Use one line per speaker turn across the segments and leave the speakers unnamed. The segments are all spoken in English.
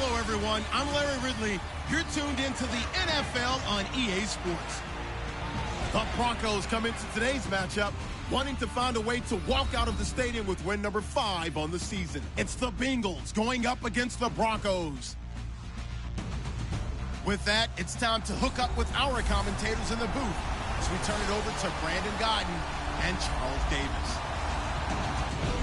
Hello, everyone. I'm Larry Ridley. You're tuned into the NFL on EA Sports. The Broncos come into today's matchup wanting to find a way to walk out of the stadium with win number 5 on the season. It's the Bengals going up against the Broncos. With that, it's time to hook up with our commentators in the booth as we turn it over to Brandon Godden and Charles Davis.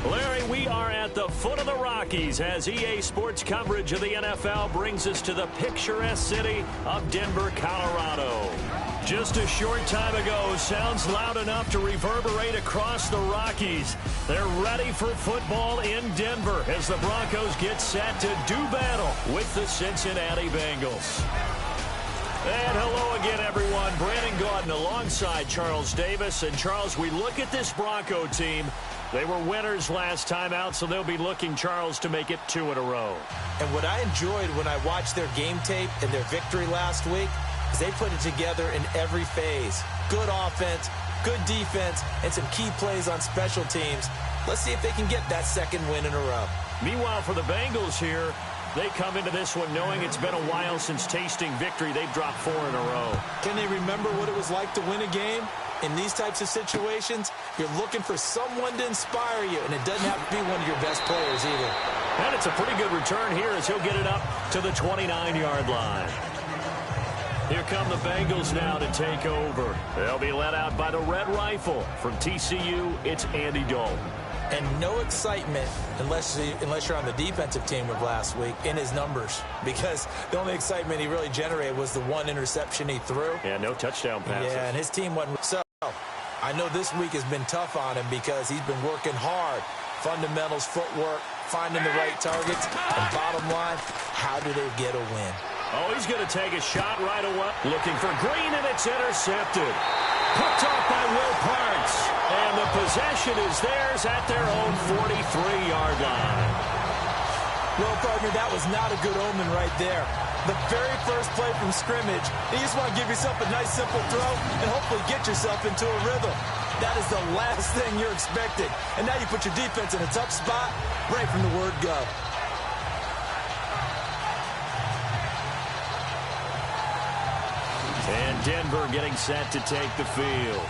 Larry, we are at the foot of the Rockies as EA Sports coverage of the NFL brings us to the picturesque city of Denver, Colorado. Just a short time ago, sounds loud enough to reverberate across the Rockies. They're ready for football in Denver as the Broncos get set to do battle with the Cincinnati Bengals. And hello again, everyone. Brandon Gaudin alongside Charles Davis. And, Charles, we look at this Bronco team. They were winners last time out, so they'll be looking, Charles, to make it 2 in a row.
And what I enjoyed when I watched their game tape and their victory last week is they put it together in every phase. Good offense, good defense, and some key plays on special teams. Let's see if they can get that second win in a row.
Meanwhile, for the Bengals here, they come into this one knowing it's been a while since tasting victory. They've dropped 4 in a row.
Can they remember what it was like to win a game? In these types of situations, you're looking for someone to inspire you, and it doesn't have to be one of your best players either.
And it's a pretty good return here as he'll get it up to the 29-yard line. Here come the Bengals now to take over. They'll be led out by the Red Rifle. From TCU, it's Andy Dalton.
And no excitement unless you're on the defensive team of last week in his numbers, because the only excitement he really generated was the 1 interception he threw.
Yeah, no touchdown passes.
Yeah, and his team wasn't. So I know this week has been tough on him because he's been working hard. Fundamentals, footwork, finding the right targets. And bottom line, how do they get a win?
Oh, he's going to take a shot right away. Looking for Green, and it's intercepted. Picked off by Will Parks. And the possession is theirs at their own 43-yard line.
Well, partner, that was not a good omen right there. The very first play from scrimmage, you just want to give yourself a nice, simple throw and hopefully get yourself into a rhythm. That is the last thing you're expecting. And now you put your defense in a tough spot right from the word go.
And Denver getting set to take the field.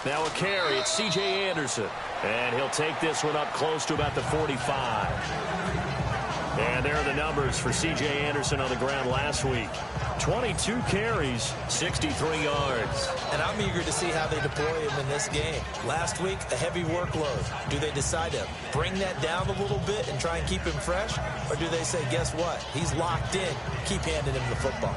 Now a carry, it's C.J. Anderson. And he'll take this one up close to about the 45. And there are the numbers for C.J. Anderson on the ground last week. 22 carries, 63 yards.
And I'm eager to see how they deploy him in this game. Last week, a heavy workload. Do they decide to bring that down a little bit and try and keep him fresh? Or do they say, guess what? He's locked in. Keep handing him the football.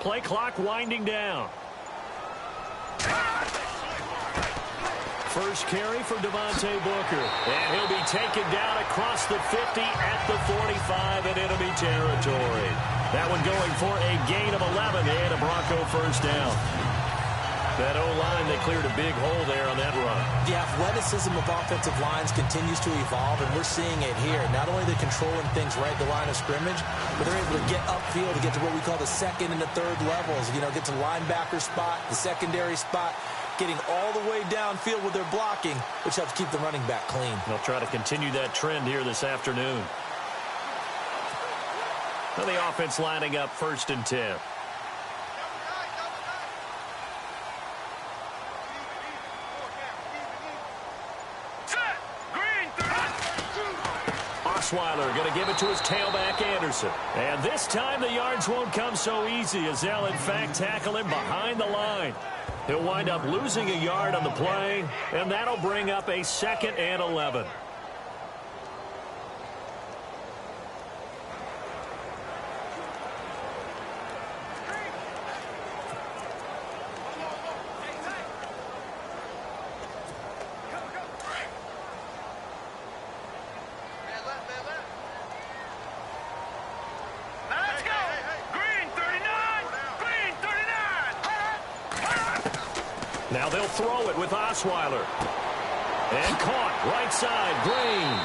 Play clock winding down. First carry for Devontae Booker. And he'll be taken down across the 50 at the 45 in enemy territory. That one going for a gain of 11 and a Bronco first down. That O-line, they cleared a big hole there on that run.
The athleticism of offensive lines continues to evolve, and we're seeing it here. Not only are they controlling things right at the line of scrimmage, but they're able to get upfield to get to what we call the second and the third levels. You know, get to linebacker spot, the secondary spot, getting all the way downfield with their blocking, which helps keep the running back clean.
They'll try to continue that trend here this afternoon. Now the offense lining up 1st and 10. Osweiler going to give it to his tailback, Anderson. And this time the yards won't come so easy as they'll, in fact, tackle him behind the line. He'll wind up losing a yard on the play, and that'll bring up a 2nd and 11. Now they'll throw it with Osweiler. And caught right side, Green.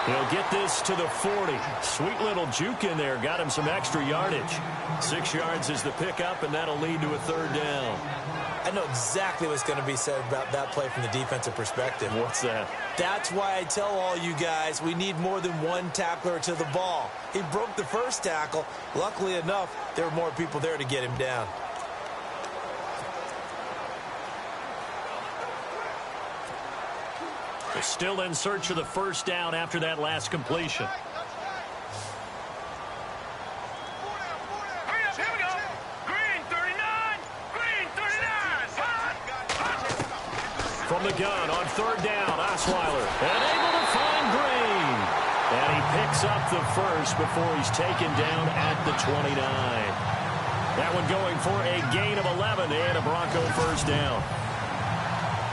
He'll get this to the 40. Sweet little juke in there. Got him some extra yardage. 6 yards is the pickup, and that'll lead to a 3rd down.
I know exactly what's going to be said about that play from the defensive perspective.
What's that?
That's why I tell all you guys we need more than one tackler to the ball. He broke the first tackle. Luckily enough, there were more people there to get him down.
They're still in search of the 1st down after that last completion. From the gun on 3rd down, Osweiler. And able to find Green. And he picks up the 1st before he's taken down at the 29. That one going for a gain of 11 and a Bronco 1st down.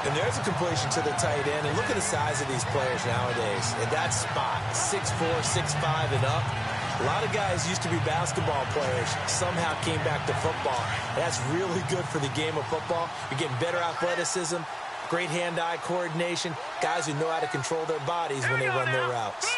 And there's a completion to the tight end. And look at the size of these players nowadays. At that spot, 6'4", 6'5", and up. A lot of guys used to be basketball players, somehow came back to football. That's really good for the game of football. You're getting better athleticism, great hand-eye coordination, guys who know how to control their bodies when they run their routes.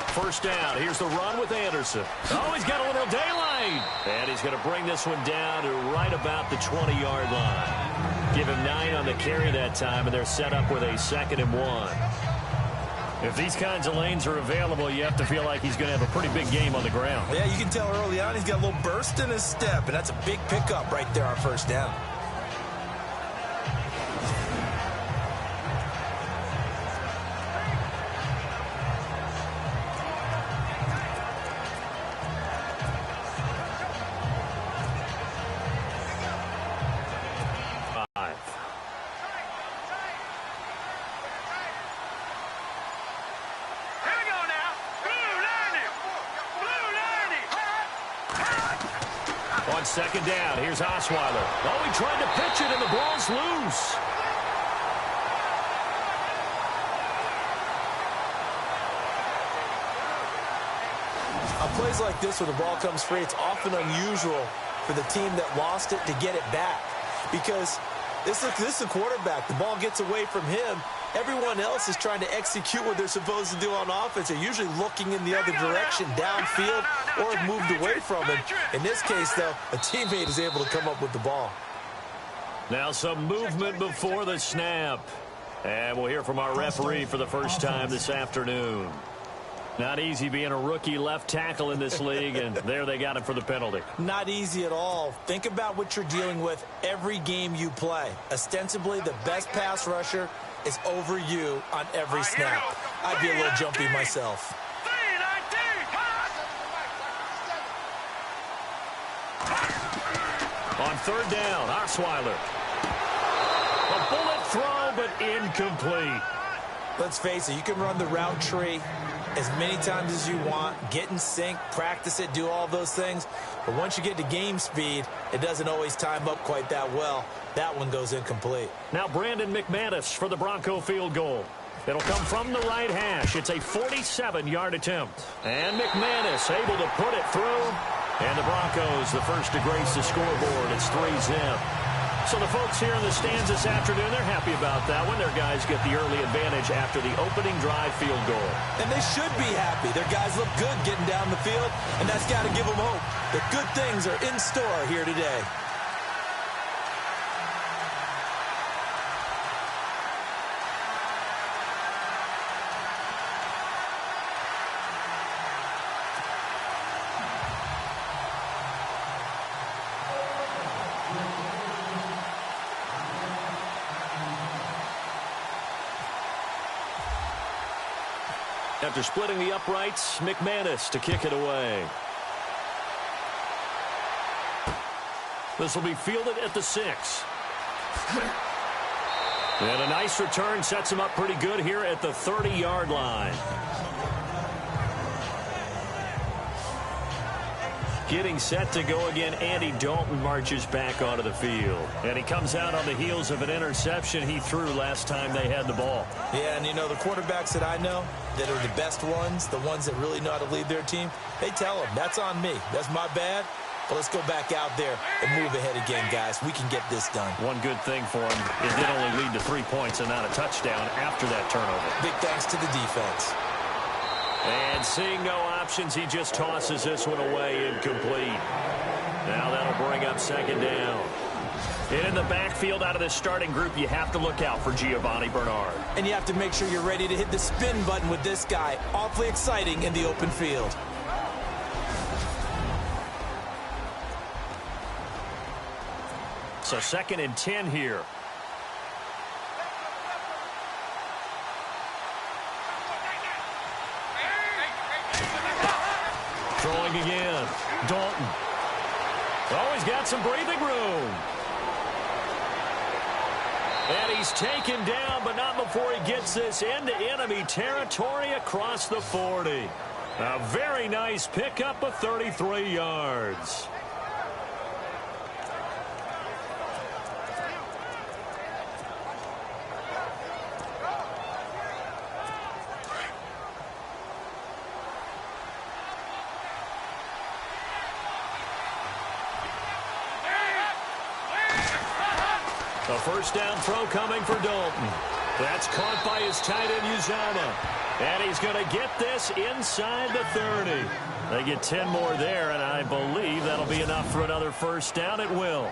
First down. Here's the run with Anderson. Oh, he's got a little daylight. And he's going to bring this one down to right about the 20-yard line. Give him 9 on the carry that time, and they're set up with a 2nd and 1. If these kinds of lanes are available, you have to feel like he's going to have a pretty big game on the ground.
Yeah, you can tell early on he's got a little burst in his step, and that's a big pickup right there on 1st down.
On 2nd down, here's Osweiler. Oh, he tried to pitch it, and the ball's loose.
On plays like this where the ball comes free, it's often unusual for the team that lost it to get it back. Because this is a quarterback. The ball gets away from him. Everyone else is trying to execute what they're supposed to do on offense. They're usually looking in the other direction, downfield, or have moved away from it. In this case, though, a teammate is able to come up with the ball.
Now some movement before the snap. And we'll hear from our referee for the first time this afternoon. Not easy being a rookie left tackle in this league, and there they got him for the penalty.
Not easy at all. Think about what you're dealing with every game you play. Ostensibly, the best pass rusher is over you on every snap. I'd be a little jumpy myself.
On 3rd down, Osweiler. A bullet throw, but incomplete.
Let's face it, you can run the route tree as many times as you want, get in sync, practice it, do all those things. But once you get to game speed, it doesn't always time up quite that well. That one goes incomplete.
Now Brandon McManus for the Bronco field goal. It'll come from the right hash. It's a 47-yard attempt. And McManus able to put it through. And the Broncos, the first to grace the scoreboard. It's 3-zip. So the folks here in the stands this afternoon, they're happy about that one. Their guys get the early advantage after the opening drive field goal.
And they should be happy. Their guys look good getting down the field, and that's got to give them hope that good things are in store here today.
After splitting the uprights, McManus to kick it away. This will be fielded at the 6. And a nice return sets him up pretty good here at the 30-yard line. Getting set to go again, Andy Dalton marches back onto the field. And he comes out on the heels of an interception he threw last time they had the ball.
Yeah, and you know, the quarterbacks that I know that are the best ones, the ones that really know how to lead their team, they tell them, that's on me. That's my bad. But let's go back out there and move ahead again, guys. We can get this done.
One good thing for him, it did only lead to 3 points and not a touchdown after that turnover.
Big thanks to the defense.
And seeing no options, he just tosses this one away, incomplete. Now that'll bring up second down. And in the backfield out of this starting group, you have to look out for Giovanni Bernard.
And you have to make sure you're ready to hit the spin button with this guy. Awfully exciting in the open field.
So 2nd and 10 here. Throwing again. Dalton. Oh, he's got some breathing room. And he's taken down, but not before he gets this into enemy territory across the 40. A very nice pickup of 33 yards. A first down throw coming for Dalton. That's caught by his tight end, Uzomah. And he's going to get this inside the 30. They get 10 more there, and I believe that'll be enough for another first down. It will.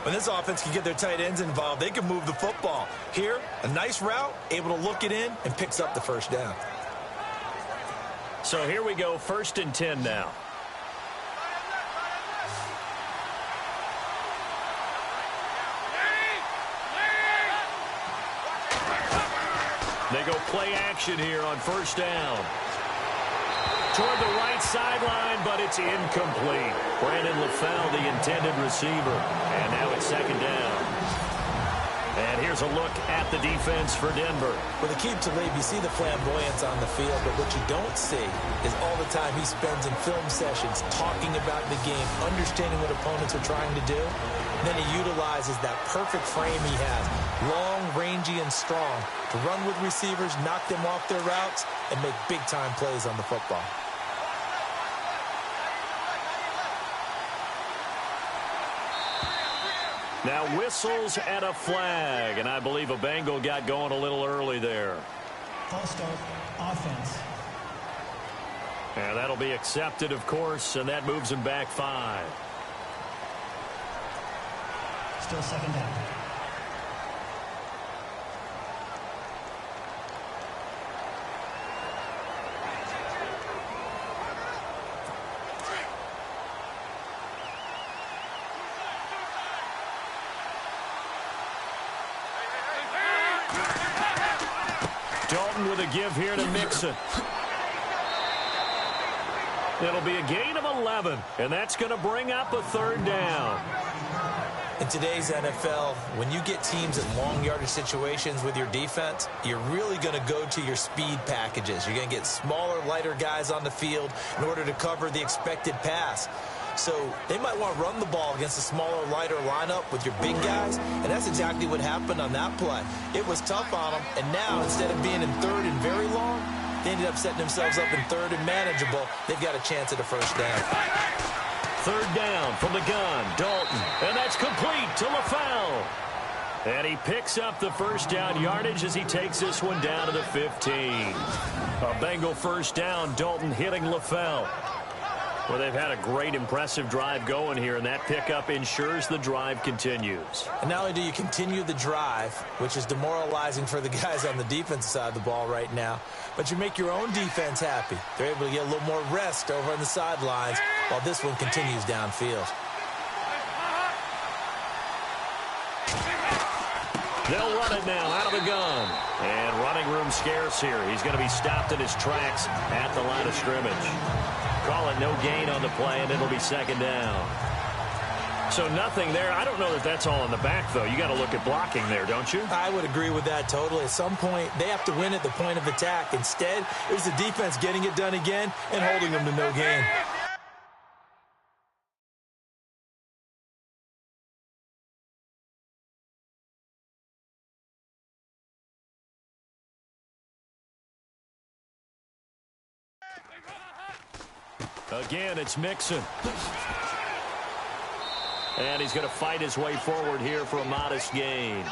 When this offense can get their tight ends involved, they can move the football. Here, a nice route, able to look it in, and picks up the first down.
So here we go, 1st and 10 now. They go play action here on first down. Toward the right sideline, but it's incomplete. Brandon LaFell, the intended receiver. And now it's 2nd down. And here's a look at the defense for Denver.
With Aqib Talib, you see the flamboyance on the field, but what you don't see is all the time he spends in film sessions talking about the game, understanding what opponents are trying to do. And then he utilizes that perfect frame he has, long, rangy, and strong, to run with receivers, knock them off their routes, and make big-time plays on the football.
Now whistles and a flag, and I believe a Bengal got going a little early there.
False start, offense.
And that'll be accepted, of course, and that moves him back 5.
Still 2nd down.
Dalton with a give here to Mixon. It'll be a gain of 11, and that's going to bring up a 3rd down.
In today's NFL, when you get teams in long yardage situations with your defense, you're really going to go to your speed packages. You're going to get smaller, lighter guys on the field in order to cover the expected pass. So they might want to run the ball against a smaller, lighter lineup with your big guys, and that's exactly what happened on that play. It was tough on them, and now instead of being in 3rd and very long, they ended up setting themselves up in 3rd and manageable. They've got a chance at a first down.
3rd down from the gun, Dalton, and that's complete to LaFell. And he picks up the first down yardage as he takes this one down to the 15. A Bengal first down, Dalton hitting LaFell. Well, they've had a great, impressive drive going here, and that pickup ensures the drive continues.
And not only do you continue the drive, which is demoralizing for the guys on the defensive side of the ball right now, but you make your own defense happy. They're able to get a little more rest over on the sidelines while this one continues downfield.
They'll run it now out of the gun. And running room scarce here. He's going to be stopped in his tracks at the line of scrimmage. Call it no gain on the play, and it'll be 2nd down. So nothing there. I don't know that that's all in the back, though. You got to look at blocking there, don't you?
I would agree with that totally. At some point, they have to win at the point of attack. Instead, it was the defense getting it done again and holding them to no gain.
Again, it's Mixon. And he's going to fight his way forward here for a modest gain.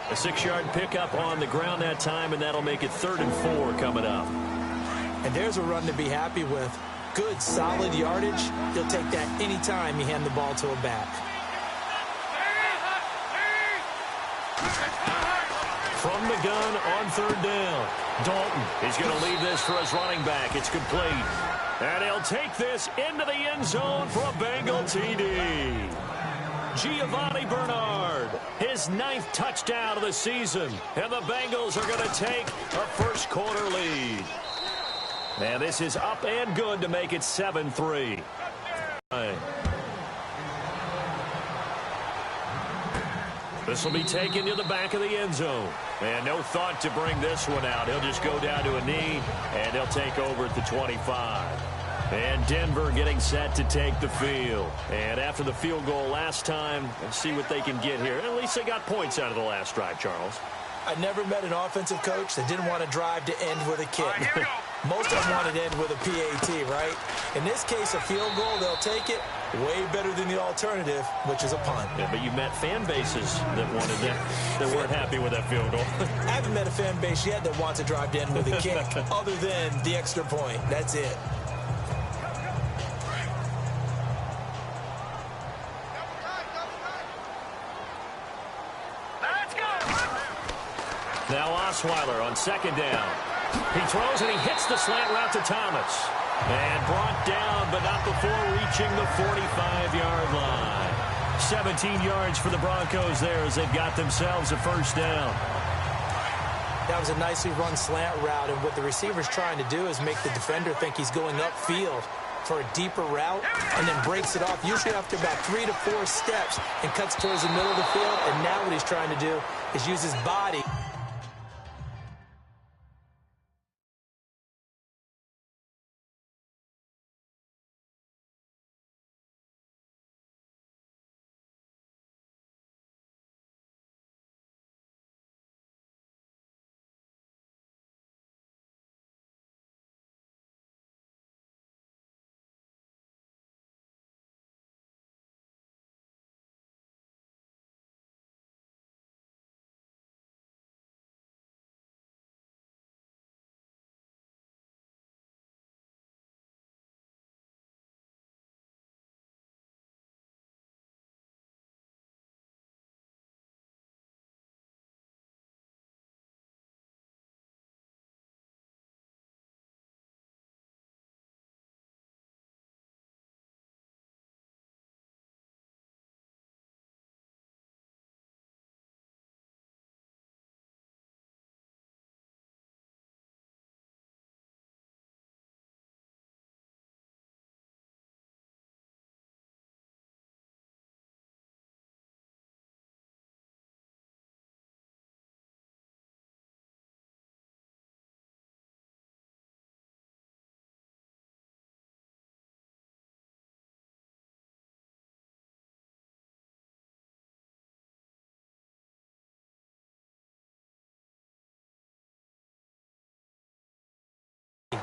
A 6-yard pickup on the ground that time, and that'll make it 3rd and 4 coming up.
And there's a run to be happy with. Good, solid yardage. He'll take that any time you hand the ball to a back.
From the gun on 3rd down. Dalton is going to leave this for his running back. It's complete. And he'll take this into the end zone for a Bengal TD. Giovanni Bernard, his 9th touchdown of the season. And the Bengals are going to take a first-quarter lead. And this is up and good to make it 7-3. This will be taken to the back of the end zone. And no thought to bring this one out. He'll just go down to a knee, and he'll take over at the 25. And Denver getting set to take the field. And after the field goal last time, let's see what they can get here. At least they got points out of the last drive, Charles.
I never met an offensive coach that didn't want to drive to end with a kick. Most of them wanted to end with a PAT, right? In this case, a field goal, they'll take it. Way better than the alternative, which is a punt.
Yeah, but you met fan bases that wanted that weren't happy with that field goal.
I haven't met a fan base yet that wants to drive to end with a kick other than the extra point. That's it.
Now Osweiler on 2nd down. He throws and he hits the slant route to Thomas. And brought down, but not before reaching the 45-yard line. 17 yards for the Broncos there as they've got themselves a first down.
That was a nicely run slant route, and what the receiver's trying to do is make the defender think he's going upfield for a deeper route and then breaks it off, usually after about 3 to 4 steps, and cuts towards the middle of the field. And now what he's trying to do is use his body.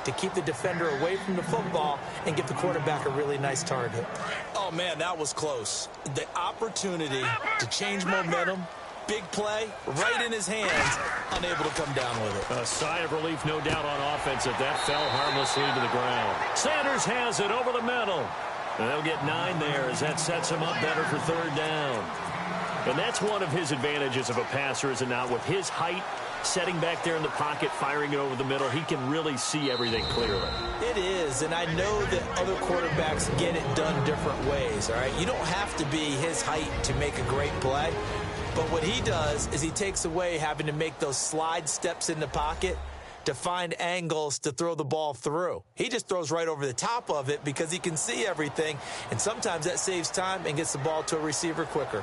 To keep the defender away from the football and give the quarterback a really nice target. Oh, man, that was close. The opportunity to change momentum, big play, right in his hands, unable to come down with it.
A sigh of relief, no doubt, on offense if that fell harmlessly to the ground. Sanders has it over the middle. And they'll get 9 there as that sets him up better for 3rd down. And that's one of his advantages of a passer, is it not? With his height, setting back there in the pocket, firing it over the middle, he can really see everything clearly.
It is, and I know that other quarterbacks get it done different ways, all right? You don't have to be his height to make a great play, but what he does is he takes away having to make those slide steps in the pocket to find angles to throw the ball through. He just throws right over the top of it because he can see everything, and sometimes that saves time and gets the ball to a receiver quicker.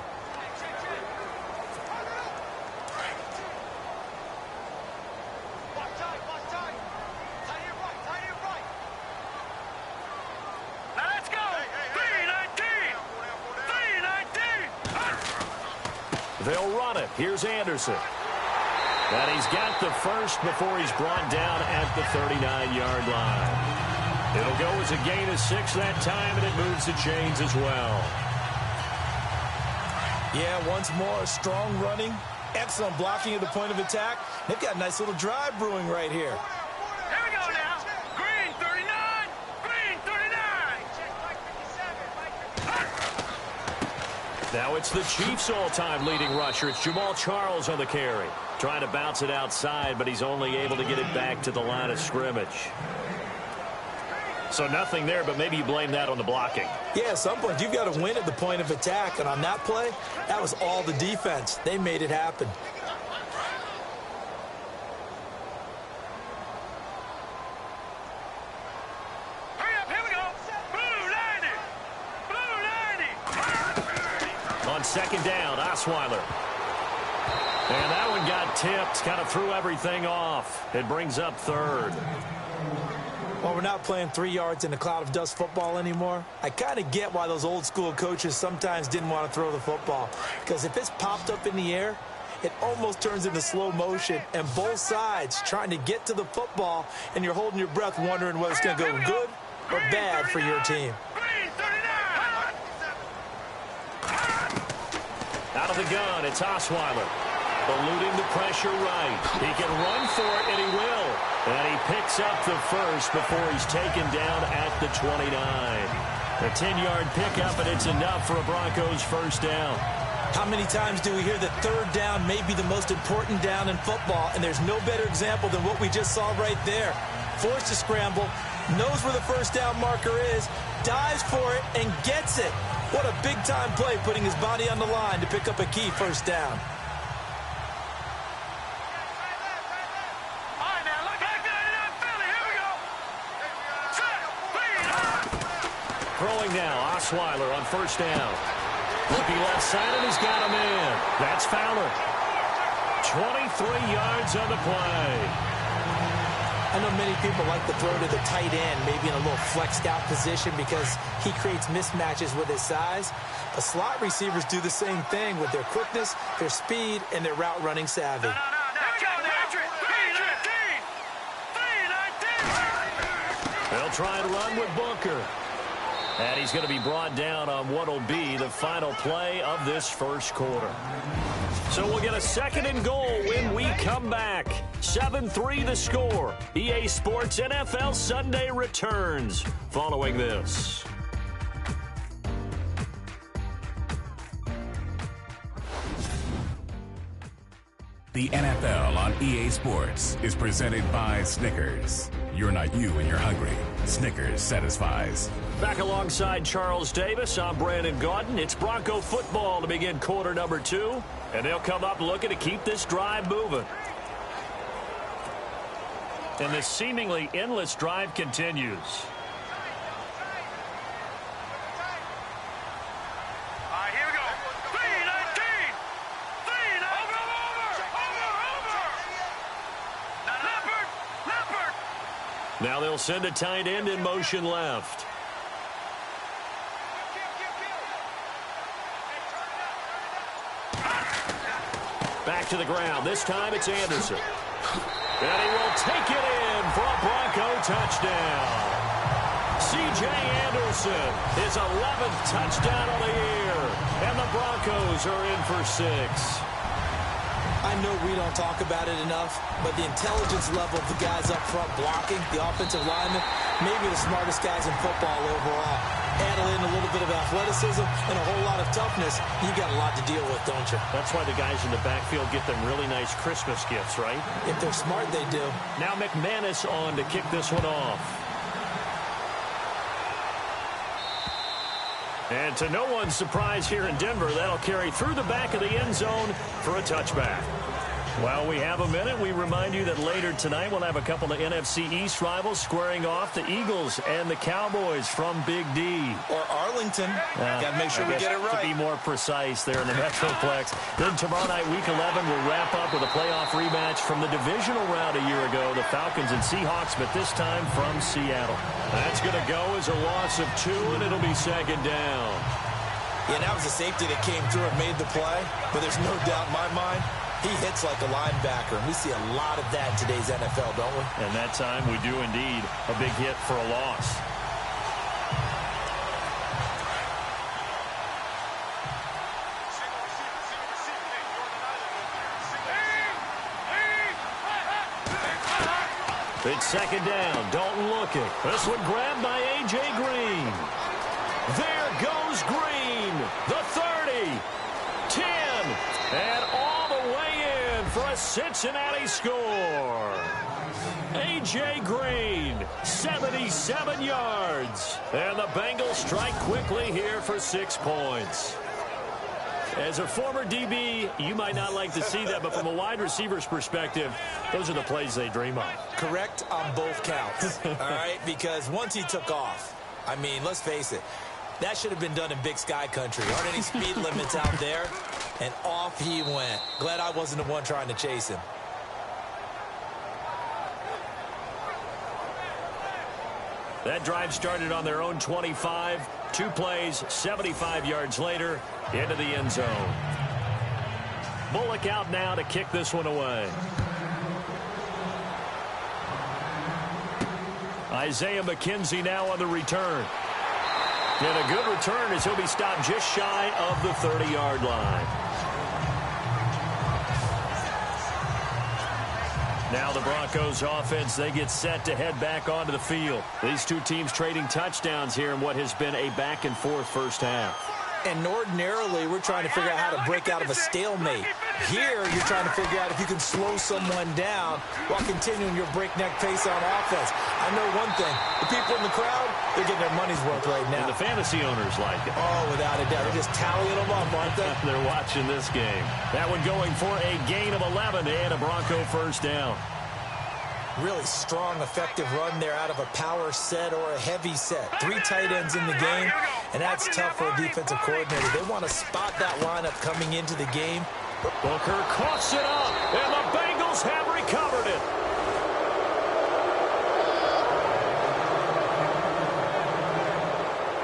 They'll run it. Here's Anderson. And he's got the first before he's brought down at the 39-yard line. It'll go as a gain of 6 that time, and it moves the chains as well.
Yeah, once more, strong running, excellent blocking at the point of attack. They've got a nice little drive brewing right here.
Here we go now. Green 39. Green 39.
Now it's the Chiefs' all-time leading rusher. It's Jamal Charles on the carry. Trying to bounce it outside, but he's only able to get it back to the line of scrimmage. So nothing there, but maybe you blame that on the blocking.
Yeah, at some point, you've got to win at the point of attack. And on that play, that was all the defense. They made it happen.
Hurry up, here we go. Blue 90. Blue 90.
On second down, Osweiler. And that one got tipped, kind of threw everything off. It brings up third.
Well, we're not playing 3 yards in a cloud of dust football anymore. I kind of get why those old school coaches sometimes didn't want to throw the football. Because if it's popped up in the air, it almost turns into slow motion. And both sides trying to get to the football, and you're holding your breath wondering whether it's going to go good or bad for your team.
Green 39.
Out of the gun, it's Osweiler. Eluding the pressure right. He can run for it, and he will. And he picks up the first before he's taken down at the 29. A 10-yard pickup, and it's enough for a Broncos first down.
How many times do we hear that third down may be the most important down in football, and there's no better example than what we just saw right there. Forced to scramble, knows where the first down marker is, dives for it, and gets it. What a big-time play, putting his body on the line to pick up a key first down.
Throwing now, Osweiler on first down. Looking left side, and he's got a man. That's Fowler. 23 yards on the play.
I know many people like to throw to the tight end, maybe in a little flexed out position because he creates mismatches with his size. The slot receivers do the same thing with their quickness, their speed, and their route running savvy.
They'll try and run with Booker. And he's going to be brought down on what will be the final play of this first quarter. So we'll get a second and goal when we come back. 7-3 the score. EA Sports NFL Sunday returns following this.
The NFL on EA Sports is presented by Snickers. You're not you when you're hungry. Snickers satisfies.
Back alongside Charles Davis, I'm Brandon Gaudin. It's Bronco football to begin quarter number 2. And they'll come up looking to keep this drive moving. And this seemingly endless drive continues. Now they'll send a tight end in motion left. Back to the ground. This time it's Anderson. And he will take it in for a Bronco touchdown. C.J. Anderson, his 11th touchdown of the year. And the Broncos are in for 6.
I know we don't talk about it enough, but the intelligence level of the guys up front blocking, the offensive linemen, maybe the smartest guys in football overall. Add in a little bit of athleticism and a whole lot of toughness, you got a lot to deal with, don't you?
That's why the guys in the backfield get them really nice Christmas gifts, right?
If they're smart, they do.
Now McManus on to kick this one off. And to no one's surprise here in Denver, that'll carry through the back of the end zone for a touchback. While we have a minute, we remind you that later tonight we'll have a couple of NFC East rivals squaring off, the Eagles and the Cowboys from Big D.
Or Arlington. Got to make sure we get it right.
To be more precise there in the Metroplex. Then tomorrow night, Week 11, we'll wrap up with a playoff rematch from the divisional round a year ago, the Falcons and Seahawks, but this time from Seattle. That's going to go as a loss of 2, and it'll be second down.
Yeah, that was a safety that came through and made the play, but there's no doubt in my mind, he hits like a linebacker, and we see a lot of that in today's NFL, don't we?
And that time we do indeed a big hit for a loss. It's second down. Dalton looking. This one grabbed by A.J. Green. There goes Green. The 30. 10. And all the way in for a Cincinnati score. A.J. Green, 77 yards. And the Bengals strike quickly here for 6 points. As a former DB, you might not like to see that, but from a wide receiver's perspective, those are the plays they dream of.
Correct on both counts, all right? Because once he took off, I mean, let's face it, that should have been done in Big Sky country. Aren't any speed limits out there? And off he went. Glad I wasn't the one trying to chase him.
That drive started on their own 25. 2 plays, 75 yards later, into the end zone. Bullock out now to kick this one away. Isaiah McKenzie now on the return. And a good return as he'll be stopped just shy of the 30-yard line. Now the Broncos offense, they get set to head back onto the field. These two teams trading touchdowns here in what has been a back-and-forth first half.
And ordinarily, we're trying to figure out how to break out of a stalemate. Here, you're trying to figure out if you can slow someone down while continuing your breakneck pace on offense. I know one thing. The people in the crowd, they're getting their money's worth right now.
And the fantasy owners like it.
Oh, without a doubt. They're just tallying them up, aren't they?
They're watching this game. That one going for a gain of 11 and a Bronco first down.
Really strong, effective run there out of a power set or a heavy set. 3 tight ends in the game, and that's tough for a defensive coordinator. They want to spot that lineup coming into the game.
Booker coughs it up, and the Bengals have recovered it.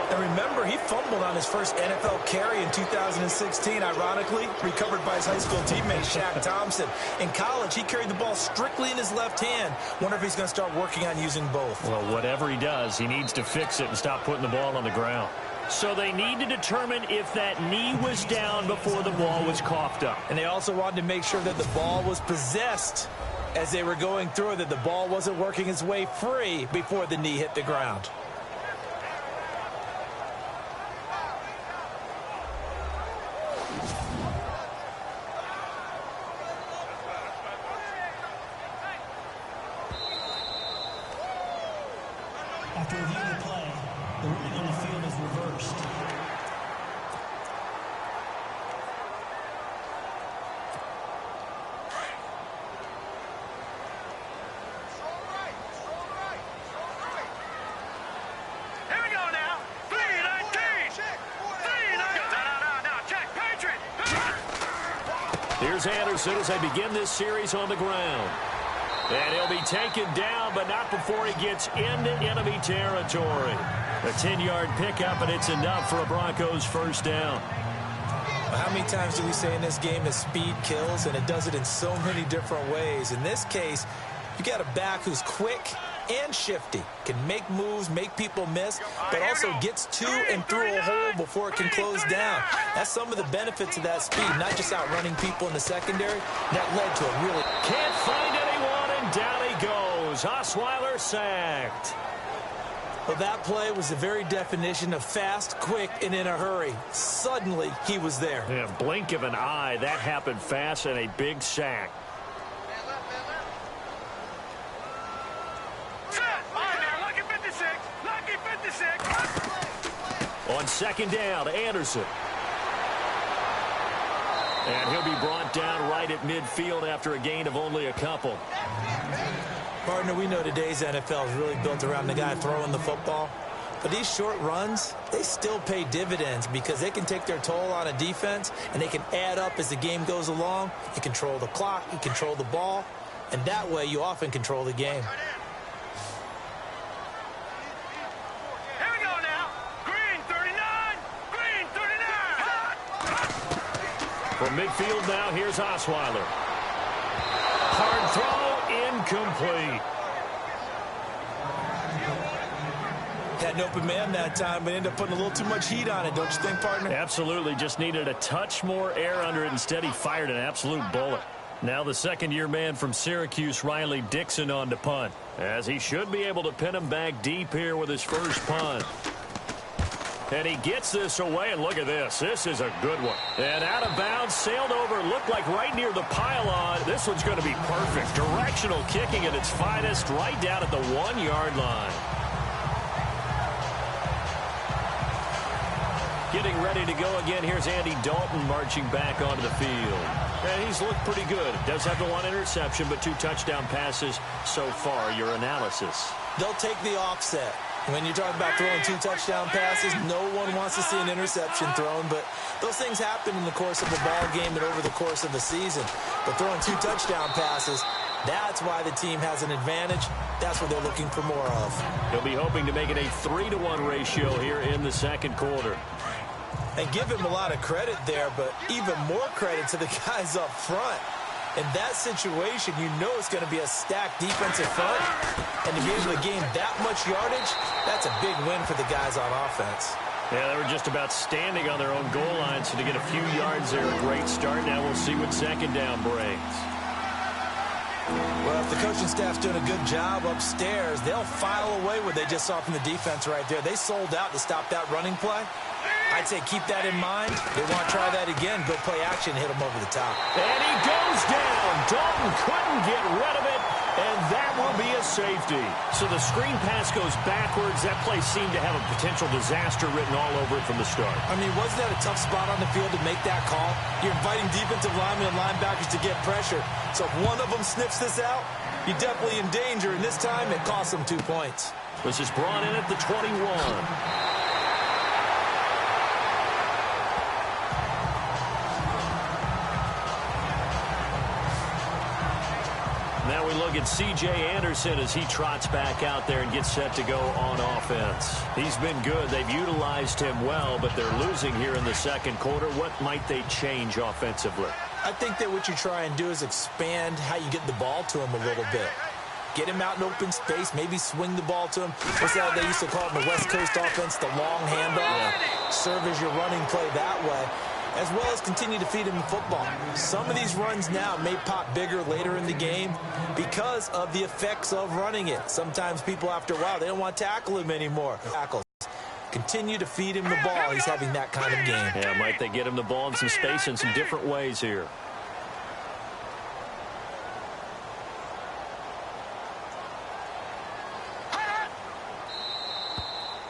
And remember, he fumbled on his first NFL carry in 2016, ironically, recovered by his high school teammate, Shaq Thompson. In college, he carried the ball strictly in his left hand. Wonder if he's going to start working on using both.
Well, whatever he does, he needs to fix it and stop putting the ball on the ground. So they need to determine if that knee was down before the ball was coughed up.
And they also wanted to make sure that the ball was possessed as they were going through it, that the ball wasn't working its way free before the knee hit the ground.
After reviewing the play, the ruling on the field is reversed.
Here we go now. 3-19. 3-19. No, check. Patriot.
Here's Anderson as they begin this series on the ground. And he'll be taken down, but not before he gets into enemy territory. A 10-yard pickup, and it's enough for a Broncos first down.
How many times do we say in this game that speed kills, and it does it in so many different ways? In this case, you got a back who's quick and shifty, can make moves, make people miss, but also gets to and through a hole before it can close down. That's some of the benefits of that speed, not just outrunning people in the secondary. That led to a really...
Can't find anyone, and down he goes. Osweiler sacked.
Well, that play was the very definition of fast, quick, and in a hurry. Suddenly, he was there.
Yeah, blink of an eye. That happened fast, and a big sack. On second down, Anderson. And he'll be brought down right at midfield after a gain of only a couple.
Partner, we know today's NFL is really built around the guy throwing the football. But these short runs, they still pay dividends because they can take their toll on a defense, and they can add up as the game goes along. You control the clock, you control the ball, and that way you often control the game.
Here we go now. Green 39. Green 39.
From midfield now, here's Osweiler. Hard throw, incomplete.
Had an open man that time, but ended up putting a little too much heat on it, don't you think, partner?
Absolutely. Just needed a touch more air under it. Instead, he fired an absolute bullet. Now the second-year man from Syracuse, Riley Dixon, on to punt, as he should be able to pin him back deep here with his first punt. And he gets this away, and look at this. This is a good one. And out of bounds, sailed over, looked like right near the pylon. This one's going to be perfect. Directional kicking at its finest, right down at the 1-yard line. Getting ready to go again. Here's Andy Dalton marching back onto the field. And he's looked pretty good. Does have the 1 interception, but 2 touchdown passes so far. Your analysis.
They'll take the offset. When you're talking about throwing 2 touchdown passes, no one wants to see an interception thrown, but those things happen in the course of a ball game and over the course of the season. But throwing 2 touchdown passes, that's why the team has an advantage. That's what they're looking for more of.
He'll be hoping to make it a 3-to-1 ratio here in the second quarter.
And give him a lot of credit there, but even more credit to the guys up front. In that situation, you know it's going to be a stacked defensive front. And to be able to gain that much yardage, that's a big win for the guys on offense.
Yeah, they were just about standing on their own goal line, so to get a few yards there, a great start. Now we'll see what second down brings.
Well, if the coaching staff's doing a good job upstairs, they'll file away what they just saw from the defense right there. They sold out to stop that running play. I'd say keep that in mind. They want to try that again. Go play action, hit them over the top.
And he goes down. Dalton couldn't get rid of it, and that will be a safety. So the screen pass goes backwards. That play seemed to have a potential disaster written all over it from the start.
I mean, wasn't that a tough spot on the field to make that call? You're inviting defensive linemen and linebackers to get pressure. So if one of them sniffs this out, you're definitely in danger, and this time it costs them 2 points.
This is brought in at the 21. Now we look at C.J. Anderson as he trots back out there and gets set to go on offense. He's been good. They've utilized him well, but they're losing here in the second quarter. What might they change offensively?
I think that what you try and do is expand how you get the ball to him a little bit. Get him out in open space, maybe swing the ball to him. What's that they used to call it in the West Coast offense, the long handoff? Yeah. Serve as your running play that way, as well as continue to feed him the football. Some of these runs now may pop bigger later in the game because of the effects of running it. Sometimes people, after a while, they don't want to tackle him anymore. Tackles. Continue to feed him the ball. He's having that kind of game.
Yeah, might they get him the ball in some space in some different ways here.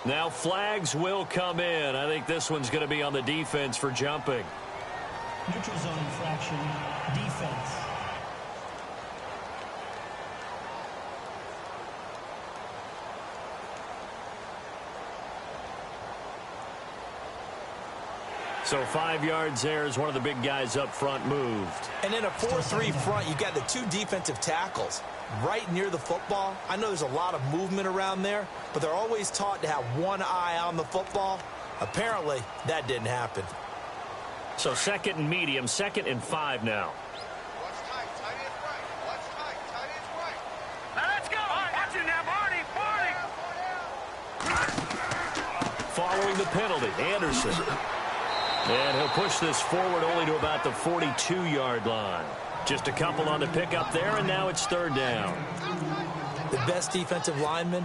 Now flags will come in. I think this one's going to be on the defense for jumping.
Neutral zone infraction, defense.
So 5 yards there as one of the big guys up front moved.
And in a 4-3 front, you got the 2 defensive tackles right near the football. I know there's a lot of movement around there, but they're always taught to have one eye on the football. Apparently, that didn't happen.
So 2nd and medium, 2nd and 5 now.
Watch tight, tight end right. Watch tight, tight end right. Now let's go. Watch it now, Marty.
Following the penalty, Anderson. And he'll push this forward only to about the 42-yard line. Just a couple on the pickup there, and now it's 3rd down.
The best defensive linemen,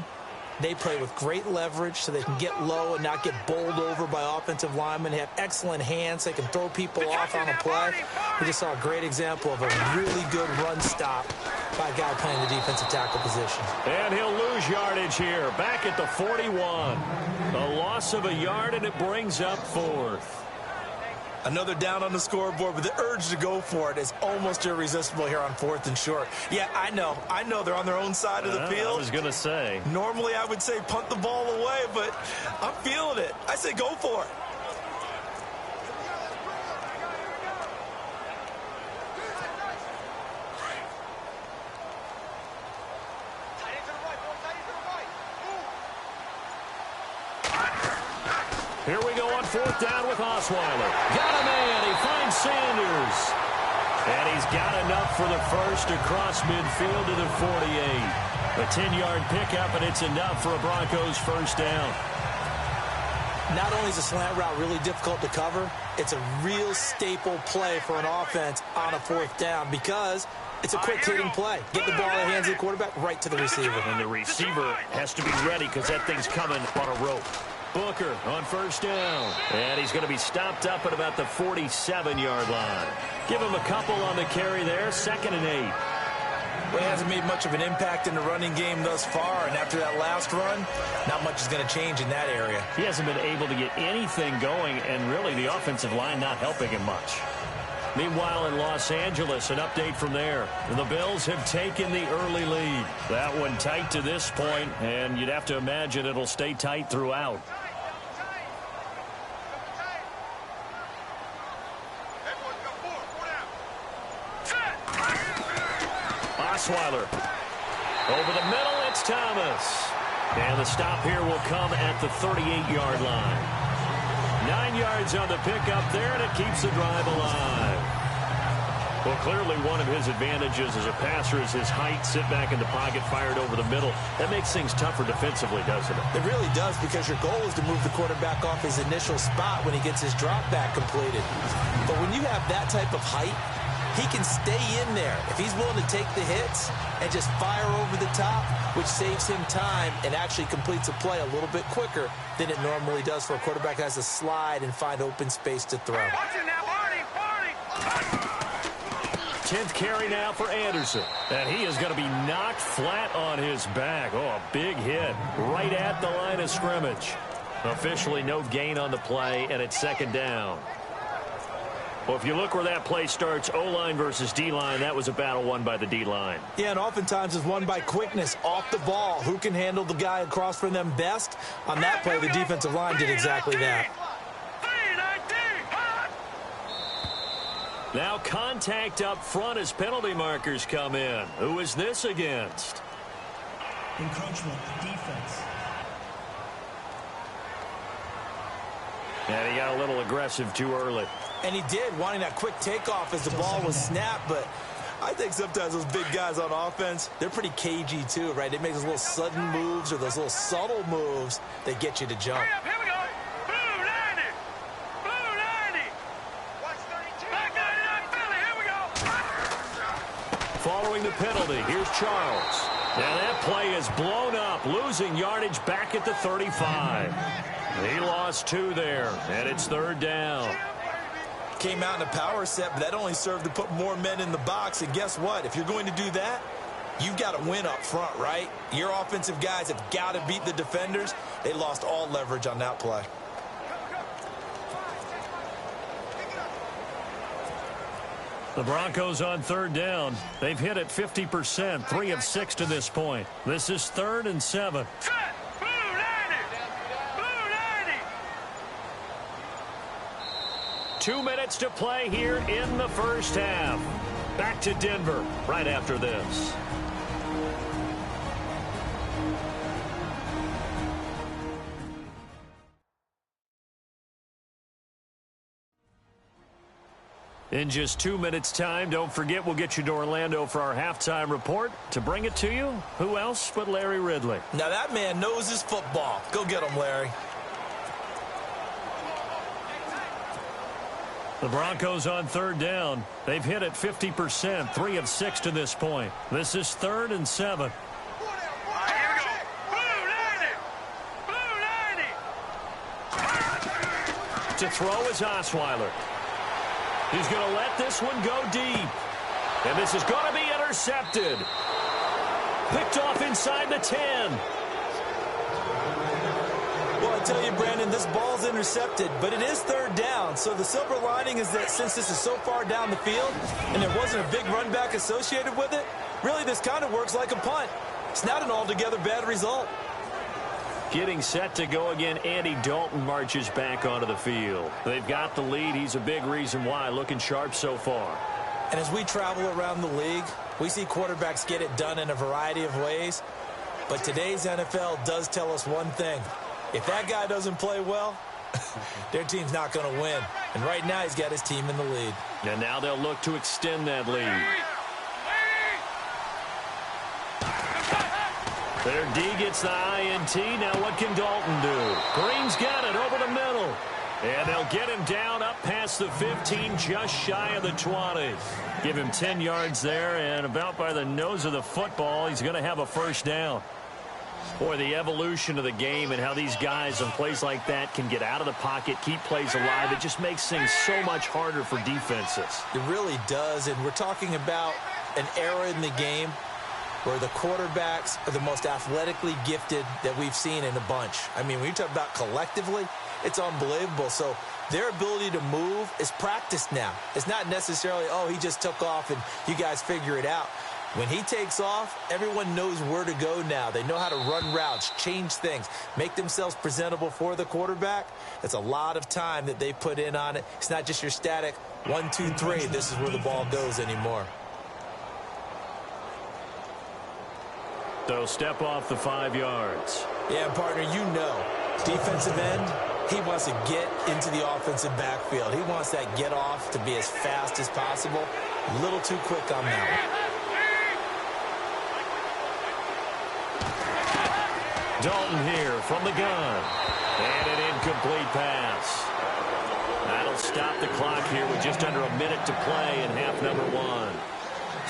they play with great leverage so they can get low and not get bowled over by offensive linemen. They have excellent hands. They can throw people off on a play. We just saw a great example of a really good run stop by a guy playing the defensive tackle position.
And he'll lose yardage here, back at the 41. A loss of a yard, and it brings up 4th.
Another down on the scoreboard, but the urge to go for it is almost irresistible here on 4th and short. Yeah, I know they're on their own side of the field.
I was going to say.
Normally I would say punt the ball away, but I'm feeling it. I say go for it.
Here we go on 4th down with Osweiler. Got a man. He finds Sanders. And he's got enough for the first across midfield to the 48. A 10-yard pickup, and it's enough for a Broncos first down.
Not only is a slant route really difficult to cover, it's a real staple play for an offense on a 4th down because it's a quick hitting play. Get the ball in the hands of the quarterback right to the receiver.
And the receiver has to be ready because that thing's coming on a rope. Booker on 1st down. And he's going to be stopped up at about the 47-yard line. Give him a couple on the carry there. 2nd and 8.
Well, he hasn't made much of an impact in the running game thus far, and after that last run, not much is going to change in that area.
He hasn't been able to get anything going, and really the offensive line not helping him much. Meanwhile, in Los Angeles, an update from there. The Bills have taken the early lead. That one tight to this point, and you'd have to imagine it'll stay tight throughout. Osweiler. Over the middle, it's Thomas. And the stop here will come at the 38-yard line. 9 yards on the pickup there, and it keeps the drive alive. Well, clearly one of his advantages as a passer is his height. Sit back in the pocket, fired over the middle. That makes things tougher defensively, doesn't it?
It really does, because your goal is to move the quarterback off his initial spot when he gets his drop back completed. But when you have that type of height, he can stay in there if he's willing to take the hits and just fire over the top, which saves him time and actually completes a play a little bit quicker than it normally does for a quarterback that has to slide and find open space to throw.
Watch it now, Barney.
10th carry now for Anderson. And he is going to be knocked flat on his back. Oh, a big hit right at the line of scrimmage. Officially no gain on the play, and it's 2nd down. Well, if you look where that play starts, O-line versus D-line, that was a battle won by the D-line.
Yeah, and oftentimes it's won by quickness off the ball. Who can handle the guy across from them best? On that play, the defensive line did exactly that.
Now contact up front as penalty markers come in. Who is this against?
Encroachment, defense.
And he got a little aggressive too early.
And he did, wanting that quick takeoff as the ball was snapped. But I think sometimes those big guys on offense, they're pretty cagey too, right? They make those little sudden moves or those little subtle moves that get you to jump.
Hurry up, here we go. Blue 90. Blue 90. Watch 32. Back 99 Philly, here we go.
Following the penalty, here's Charles. Now that play is blown up, losing yardage back at the 35. He lost 2 there, and it's 3rd down.
Came out in a power set, but that only served to put more men in the box. And guess what? If you're going to do that, you've got to win up front, right? Your offensive guys have got to beat the defenders. They lost all leverage on that play.
The Broncos on 3rd down. They've hit it 50%, 3 of 6 to this point. This is 3rd and 7.
Set. Blue 90. Blue 90.
2 minutes to play here in the first half. Back to Denver right after this. In just 2 minutes' time, don't forget we'll get you to Orlando for our halftime report. To bring it to you, who else but Larry Ridley?
Now that man knows his football. Go get him, Larry.
The Broncos on 3rd down. They've hit it 50%, 3 of 6 to this point. This is 3rd and 7. To throw is Osweiler. He's going to let this one go deep. And this is going to be intercepted. Picked off inside the 10.
Well, I tell you, Brandon, this ball's intercepted, but it is 3rd down. So the silver lining is that since this is so far down the field and there wasn't a big run back associated with it, really this kind of works like a punt. It's not an altogether bad result.
Getting set to go again, Andy Dalton marches back onto the field. They've got the lead. He's a big reason why. Looking sharp so far.
And as we travel around the league, we see quarterbacks get it done in a variety of ways. But today's NFL does tell us one thing. If that guy doesn't play well, their team's not going to win. And right now he's got his team in the lead.
And now they'll look to extend that lead. Their D gets the INT. Now what can Dalton do? Green's got it over the middle. And they'll get him down up past the 15, just shy of the 20. Give him 10 yards there, and about by the nose of the football, he's going to have a first down. Boy, the evolution of the game and how these guys on plays like that can get out of the pocket, keep plays alive, it just makes things so much harder for defenses.
It really does, and we're talking about an era in the game where the quarterbacks are the most athletically gifted that we've seen in a bunch. I mean, when you talk about collectively, it's unbelievable. So their ability to move is practiced now. It's not necessarily, oh, he just took off and you guys figure it out. When he takes off, everyone knows where to go now. They know how to run routes, change things, make themselves presentable for the quarterback. It's a lot of time that they put in on it. It's not just your static 1, 2, 3, this is where the ball goes anymore.
They'll step off the 5 yards.
Yeah, partner, you know, defensive end, he wants to get into the offensive backfield. He wants that get off to be as fast as possible. A little too quick on that one.
Dalton here from the gun. And an incomplete pass. That'll stop the clock here with just under a minute to play in half number 1.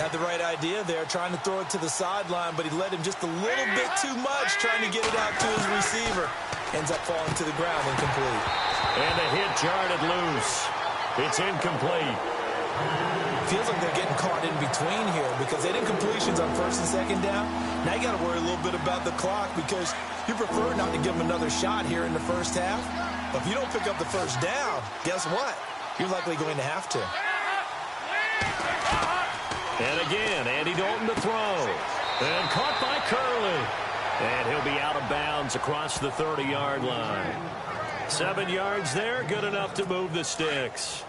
Had the right idea there, trying to throw it to the sideline, but he led him just a little bit too much, trying to get it out to his receiver. Ends up falling to the ground, incomplete.
And the hit jarred it loose. It's incomplete.
Feels like they're getting caught in between here because they did incompletions on first and second down. Now you got to worry a little bit about the clock because you prefer not to give them another shot here in the first half. But if you don't pick up the first down, guess what? You're likely going to have to.
And again, Andy Dalton to throw. And caught by Curley. And he'll be out of bounds across the 30-yard line. 7 yards there, good enough to move the sticks.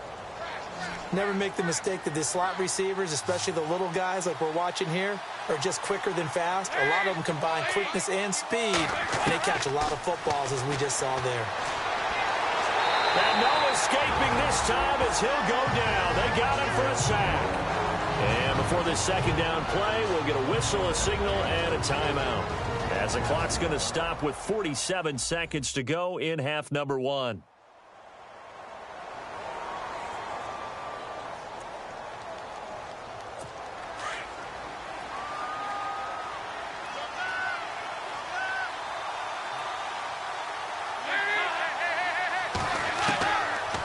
Never make the mistake that the slot receivers, especially the little guys like we're watching here, are just quicker than fast. A lot of them combine quickness and speed, and they catch a lot of footballs, as we just saw there.
And no escaping this time as he'll go down. They got him for a sack. And before this second down play, we'll get a whistle, a signal, and a timeout. As the clock's going to stop with 47 seconds to go in half number 1.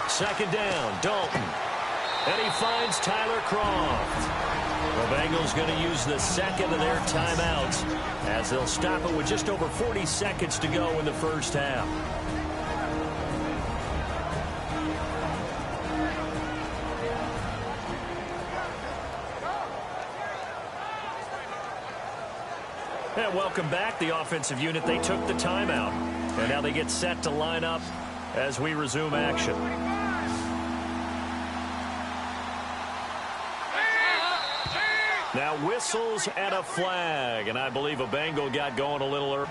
Second down, Dalton. And he finds Tyler Croft. The Bengals going to use the second of their timeouts as they'll stop it with just over 40 seconds to go in the first half. And welcome back, the offensive unit. They took the timeout, and now they get set to line up as we resume action. Now whistles and a flag, and I believe a Bengal got going a little early.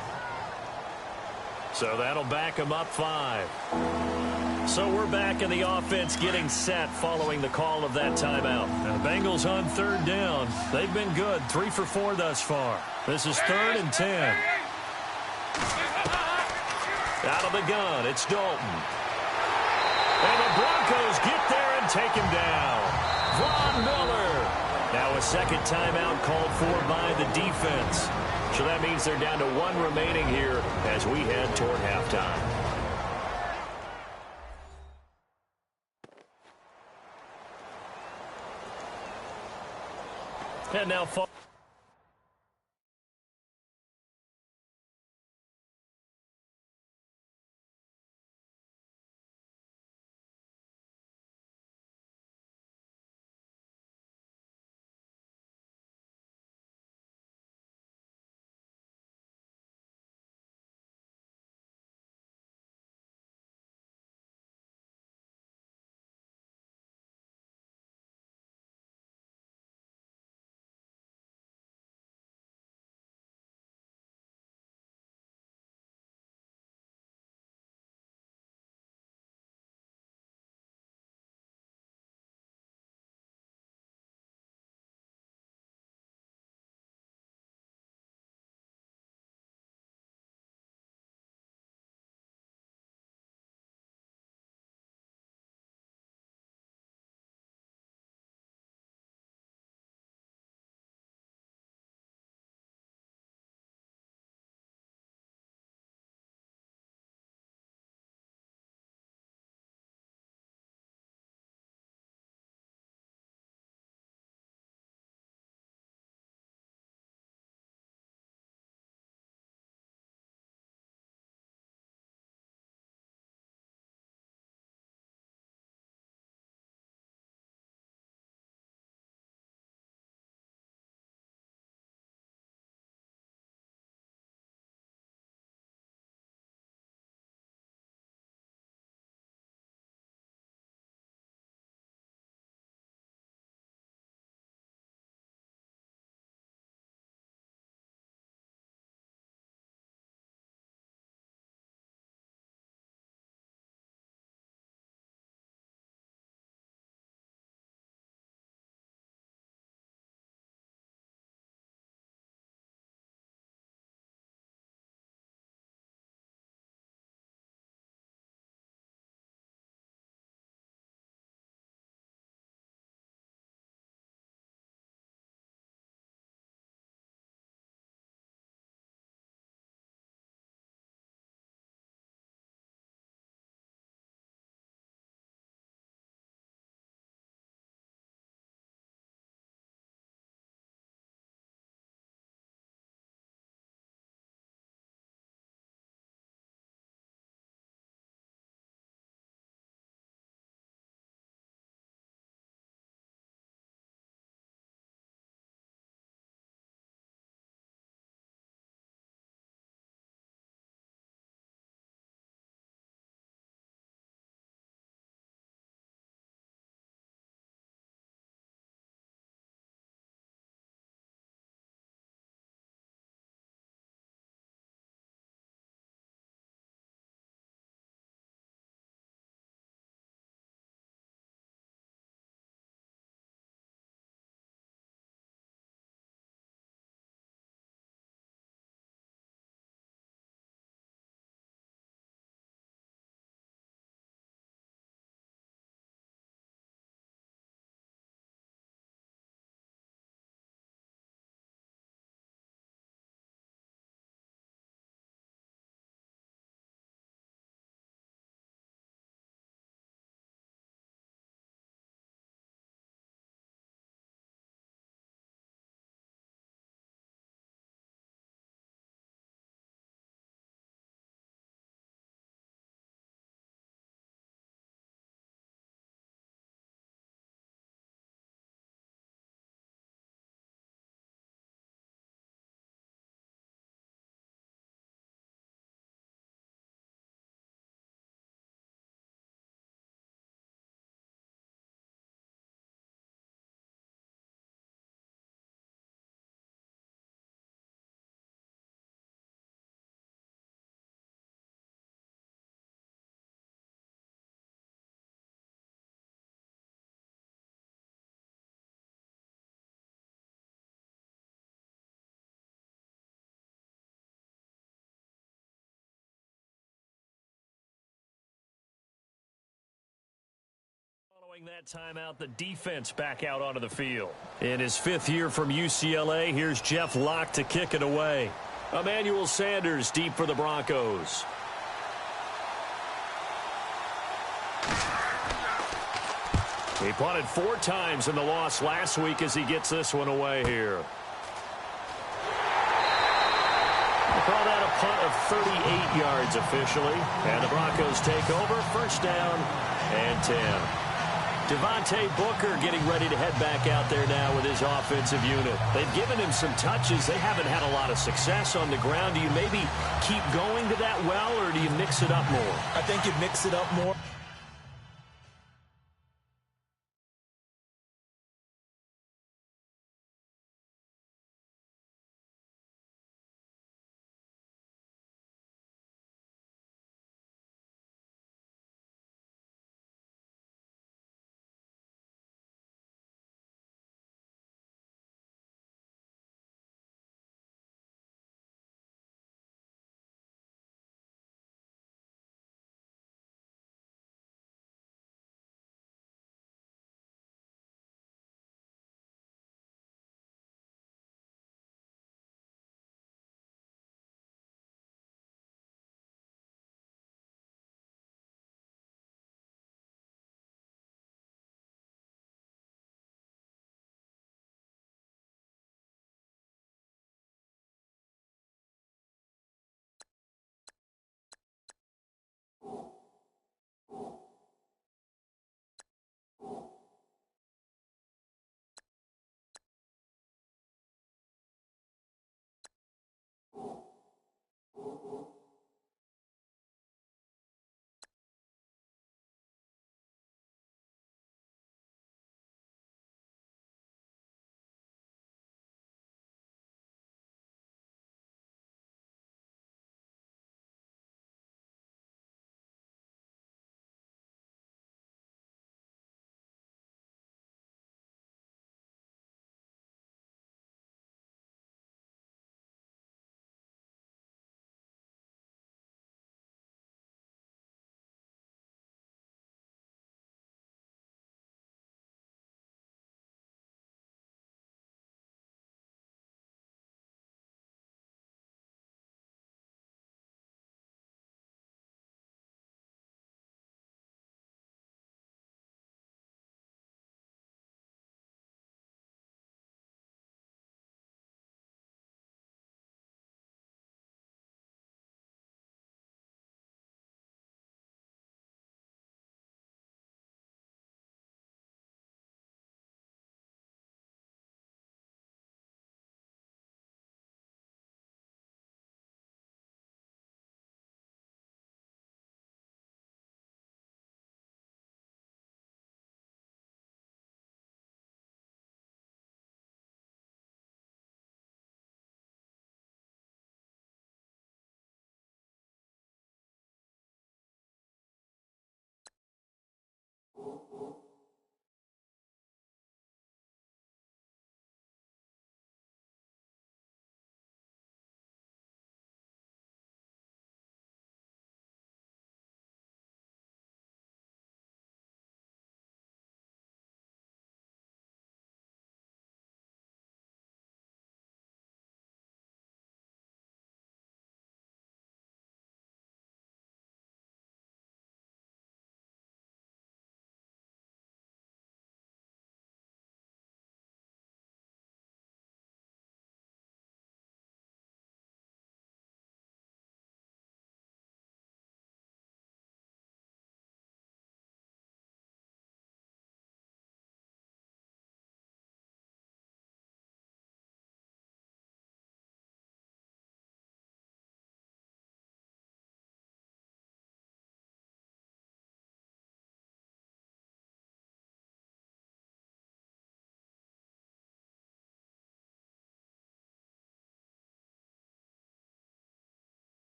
So that'll back them up 5. So we're back in the offense getting set following the call of that timeout. Now the Bengals on third down. They've been good, 3 for 4 thus far. This is 3rd and 10. Out of the gun, it's Dalton. And the Broncos get there and take him down. Von Miller. Now a second timeout called for by the defense. So that means they're down to 1 remaining here as we head toward halftime. And now Throwing that timeout, the defense back out onto the field. In his 5th year from UCLA, here's Jeff Locke to kick it away. Emmanuel Sanders deep for the Broncos. He punted 4 times in the loss last week as he gets this one away here. We'll call that a punt of 38 yards officially. And the Broncos take over. First down and 10. Devontae Booker getting ready to head back out there now with his offensive unit. They've given him some touches. They haven't had a lot of success on the ground. Do you maybe keep going to that well, or do you mix it up more?
I think you mix it up more.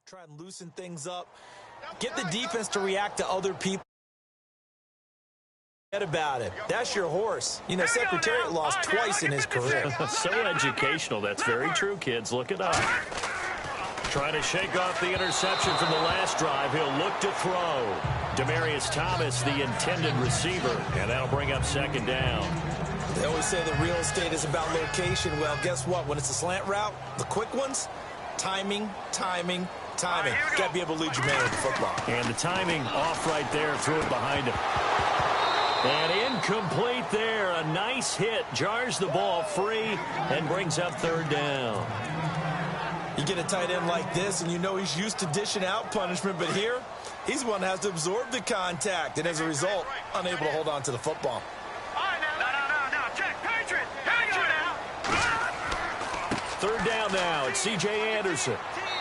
Try and loosen things up. Get the defense to react to other people. Forget about it. That's your horse. You know, Secretariat lost twice in his career.
So educational. That's very true, kids. Look it up. Trying to shake off the interception from the last drive. He'll look to throw. Demaryius Thomas, the intended receiver, and that'll bring up second down.
They always say that real estate is about location. Well, guess what? When it's a slant route, the quick ones, timing. Got to be able to lead your man with the football.
And the timing off right there. Threw it behind him. And incomplete there. A nice hit. Jars the ball free and brings up third down.
You get a tight end like this, and you know he's used to dishing out punishment, but here, he's the one that has to absorb the contact, and as a result, unable to hold on to the football.
No. Check. Patriot. Here we go now.
Third down now. It's C.J. Anderson.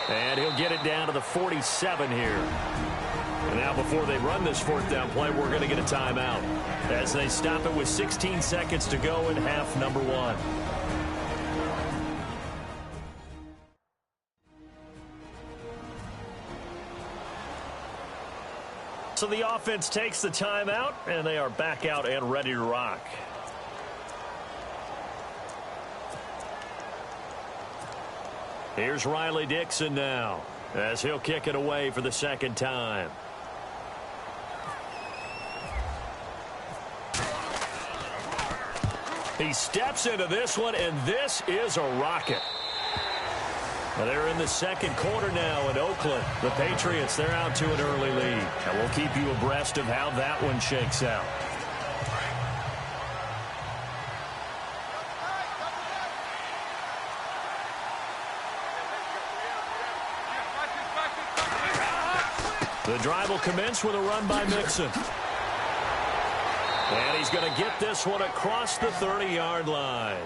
And he'll get it down to the 47 here. And now before they run this fourth down play, we're going to get a timeout as they stop it with 16 seconds to go in half number one. So the offense takes the timeout, and they are back out and ready to rock. Here's Riley Dixon now as he'll kick it away for the second time. He steps into this one, and this is a rocket. They're in the second quarter now in Oakland. The Patriots, they're out to an early lead. And we'll keep you abreast of how that one shakes out. The drive will commence with a run by Mixon. And he's going to get this one across the 30-yard line.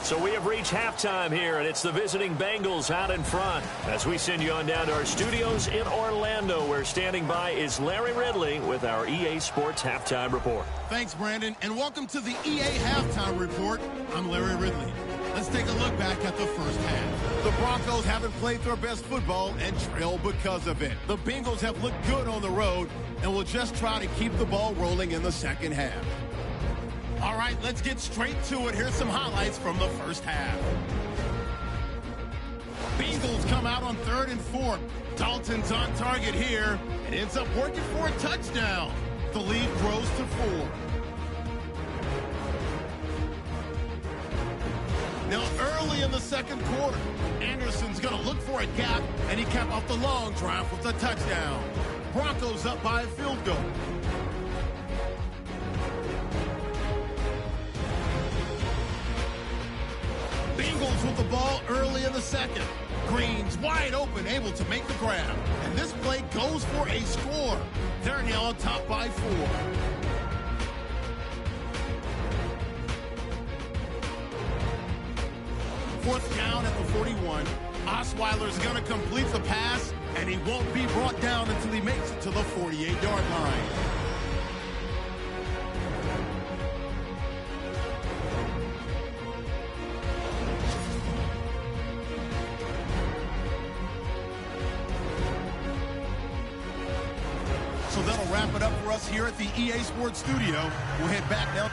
So we have reached halftime here, and it's the visiting Bengals out in front. As we send you on down to our studios in Orlando, where standing by is Larry Ridley with our EA Sports Halftime Report.
Thanks, Brandon, and welcome to the EA Halftime Report. I'm Larry Ridley. Let's take a look back at the first half. The Broncos haven't played their best football and trail because of it. The Bengals have looked good on the road and will just try to keep the ball rolling in the second half. All right, let's get straight to it. Here's some highlights from the first half. Bengals come out on 3rd and 4. Dalton's on target here and ends up working for a touchdown. The lead grows to 4. Now, early in the second quarter, Anderson's going to look for a gap, and he capped off the long drive with a touchdown. Broncos up by a field goal. Bengals with the ball early in the second. Green's wide open, able to make the grab. And this play goes for a score. They're now on top by 4. Fourth down at the 41. Osweiler's going to complete the pass, and he won't be brought down until he makes it to the 48-yard line. So that'll wrap it up for us here at the EA Sports Studio. We'll head back now.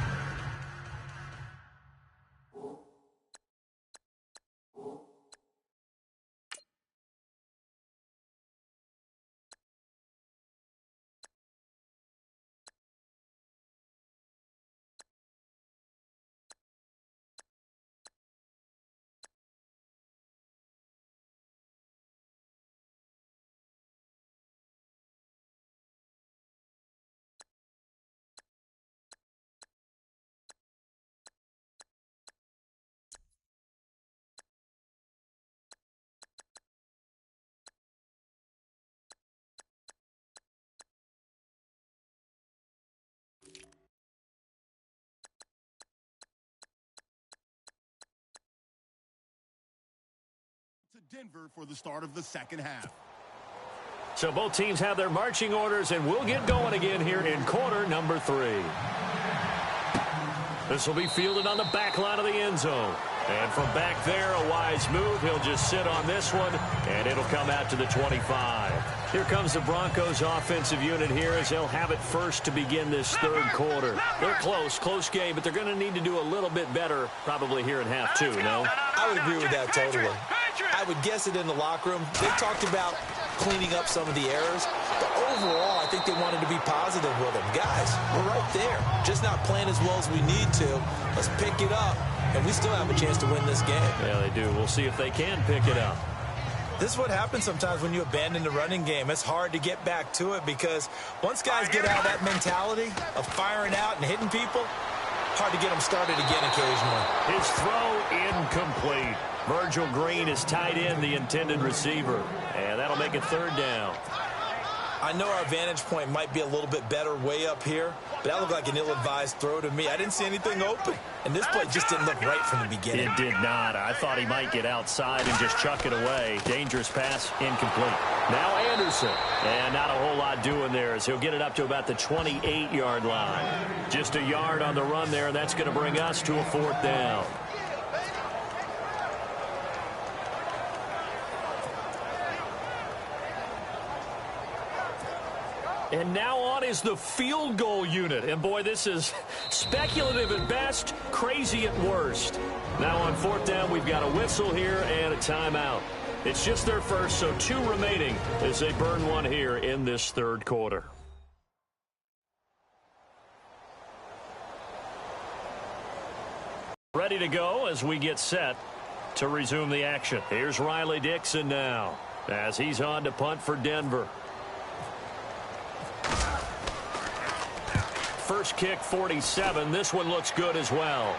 To Denver for the start of the second half.
So both teams have their marching orders, and we'll get going again here in quarter number 3. This will be fielded on the back line of the end zone. And from back there, a wise move. He'll just sit on this one, and it'll come out to the 25. Here comes the Broncos offensive unit here as they'll have it first to begin this third quarter. They're close game, but they're going to need to do a little bit better probably here in half two, no?
I would agree with that totally. I would guess it in the locker room. They talked about cleaning up some of the errors, but overall, I think they wanted to be positive with them. Guys, we're right there. Just not playing as well as we need to. Let's pick it up, and we still have a chance to win this game.
Yeah, they do. We'll see if they can pick it up.
This is what happens sometimes when you abandon the running game. It's hard to get back to it because once guys get out of that mentality of firing out and hitting people, hard to get them started again occasionally.
His throw incomplete. Virgil Green is tied in, the intended receiver. And that'll make it third down.
I know our vantage point might be a little bit better way up here, but that looked like an ill-advised throw to me. I didn't see anything open, and this play just didn't look right from the beginning.
It did not. I thought he might get outside and just chuck it away. Dangerous pass, incomplete. Now Anderson, and not a whole lot doing there as he'll get it up to about the 28-yard line. Just a yard on the run there, and that's going to bring us to a fourth down. And now on is the field goal unit. And, boy, this is speculative at best, crazy at worst. Now on fourth down, we've got a whistle here and a timeout. It's just their first, so 2 remaining as they burn one here in this third quarter. Ready to go as we get set to resume the action. Here's Riley Dixon now as he's on to punt for Denver. First kick, 47. This one looks good as well.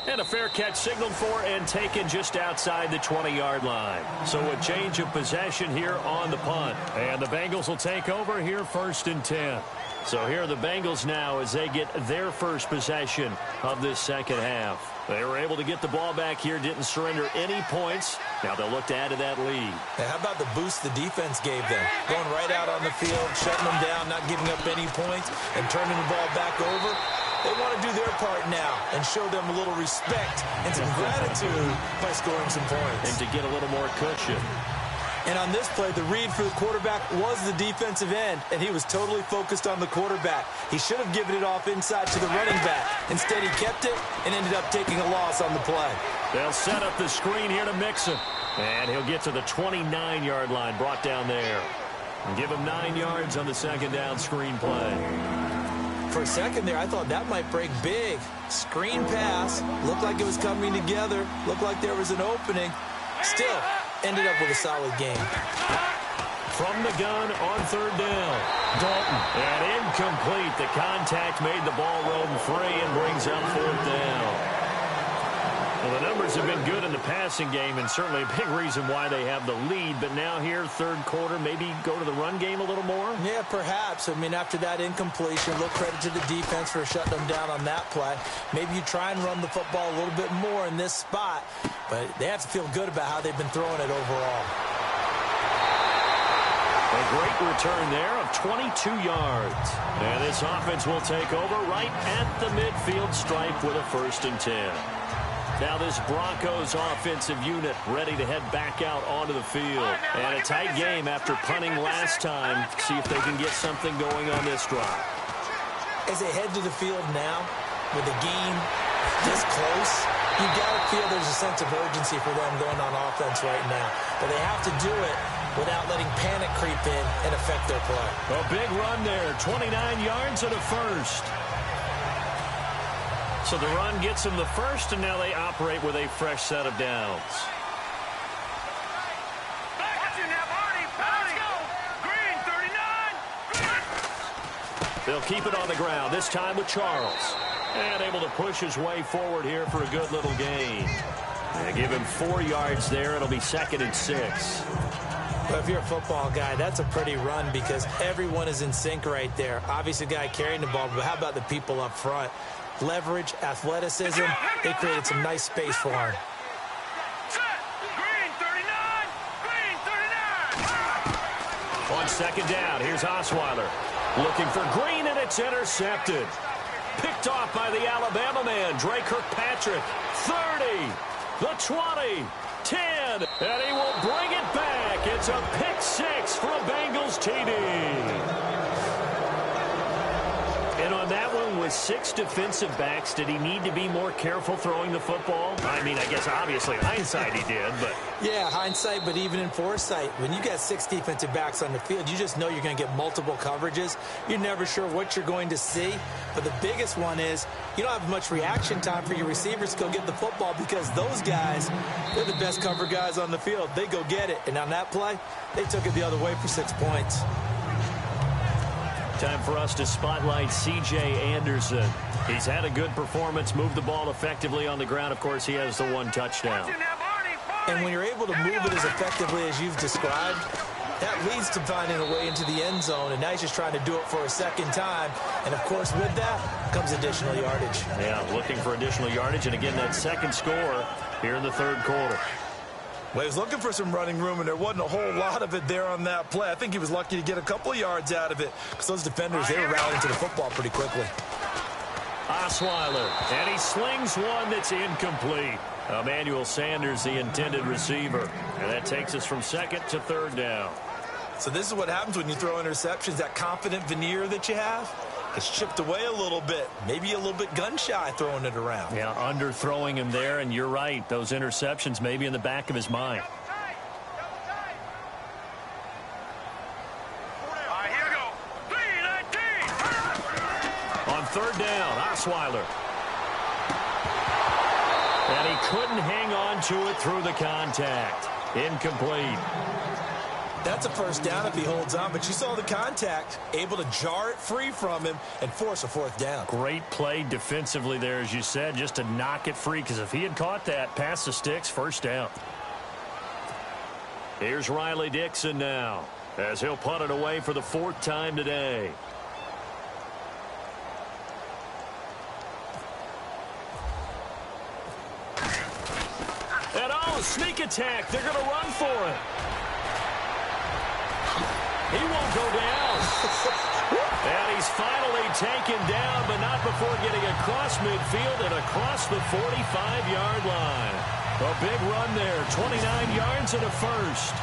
And a fair catch signaled for and taken just outside the 20-yard line. So a change of possession here on the punt. And the Bengals will take over here first and 10. So here are the Bengals now as they get their first possession of this second half. They were able to get the ball back here, didn't surrender any points. Now they'll look to add to that lead.
Hey, how about the boost the defense gave them? Going right out on the field, shutting them down, not giving up any points, and turning the ball back over. They want to do their part now and show them a little respect and some gratitude by scoring some points.
And to get a little more cushion.
And on this play, the read for the quarterback was the defensive end, and he was totally focused on the quarterback. He should have given it off inside to the running back. Instead, he kept it and ended up taking a loss on the play.
They'll set up the screen here to Mixon. And he'll get to the 29-yard line, brought down there. And give him 9 yards on the second down screen play.
For a second there, I thought that might break big. Screen pass. Looked like it was coming together. Looked like there was an opening. Still, ended up with a solid game.
From the gun on third down. Dalton. And incomplete. The contact made the ball roam free and brings up fourth down. Well, the numbers have been good in the passing game and certainly a big reason why they have the lead. But now here, third quarter, maybe go to the run game a little more?
Yeah, perhaps. I mean, after that incompletion, a little credit to the defense for shutting them down on that play. Maybe you try and run the football a little bit more in this spot. But they have to feel good about how they've been throwing it overall.
A great return there of 22 yards. And this offense will take over right at the midfield stripe with a first and 10. Now this Broncos offensive unit ready to head back out onto the field. And a tight game after punting last time. See if they can get something going on this drive.
As they head to the field now, with the game this close, you got to feel there's a sense of urgency for them going on offense right now. But they have to do it without letting panic creep in and affect their play.
A big run there, 29 yards and a first. So the run gets them the first, and now they operate with a fresh set of downs. They'll keep it on the ground, this time with Charles. And able to push his way forward here for a good little gain. They give him 4 yards there. It'll be second and 6.
Well, if you're a football guy, that's a pretty run because everyone is in sync right there. Obviously, the guy carrying the ball, but how about the people up front? Leverage, athleticism, they created some nice space for him.
On second down, here's Osweiler. Looking for Green, and it's intercepted. Picked off by the Alabama man, Dre Kirkpatrick. 30. the 20, 10, and he will bring it back. It's a pick six for a Bengals TD. And on that one, with 6 defensive backs, did he need to be more careful throwing the football? I mean, I guess obviously hindsight he did, but...
Yeah, hindsight, but even in foresight, when you got 6 defensive backs on the field, you just know you're going to get multiple coverages. You're never sure what you're going to see. But the biggest one is you don't have much reaction time for your receivers to go get the football because those guys, they're the best cover guys on the field. They go get it. And on that play, they took it the other way for 6 points.
Time for us to spotlight C.J. Anderson. He's had a good performance, moved the ball effectively on the ground. Of course, he has the 1 touchdown.
And when you're able to move it as effectively as you've described, that leads to finding a way into the end zone, and now he's just trying to do it for a second time. And, of course, with that comes additional yardage.
Yeah, looking for additional yardage, and again, that second score here in the third quarter.
Well, he was looking for some running room, and there wasn't a whole lot of it there on that play. I think he was lucky to get a couple of yards out of it because those defenders, they were rallying to the football pretty quickly.
Osweiler, and he slings one that's incomplete. Emmanuel Sanders, the intended receiver. And that takes us from second to third down.
So this is what happens when you throw interceptions. That confident veneer that you have, it's chipped away a little bit. Maybe a little bit gun-shy throwing it around.
Yeah, underthrowing him there, and you're right. Those interceptions may be in the back of his mind. On third down, Osweiler. And he couldn't hang on to it through the contact. Incomplete.
That's a first down if he holds on, but you saw the contact, able to jar it free from him and force a 4th down.
Great play defensively there, as you said, just to knock it free, because if he had caught that, past the sticks, first down. Here's Riley Dixon now, as he'll punt it away for the 4th time today. And sneak attack, they're going to run for it. He won't go down. And he's finally taken down, but not before getting across midfield and across the 45-yard line. A big run there, 29 yards and a first.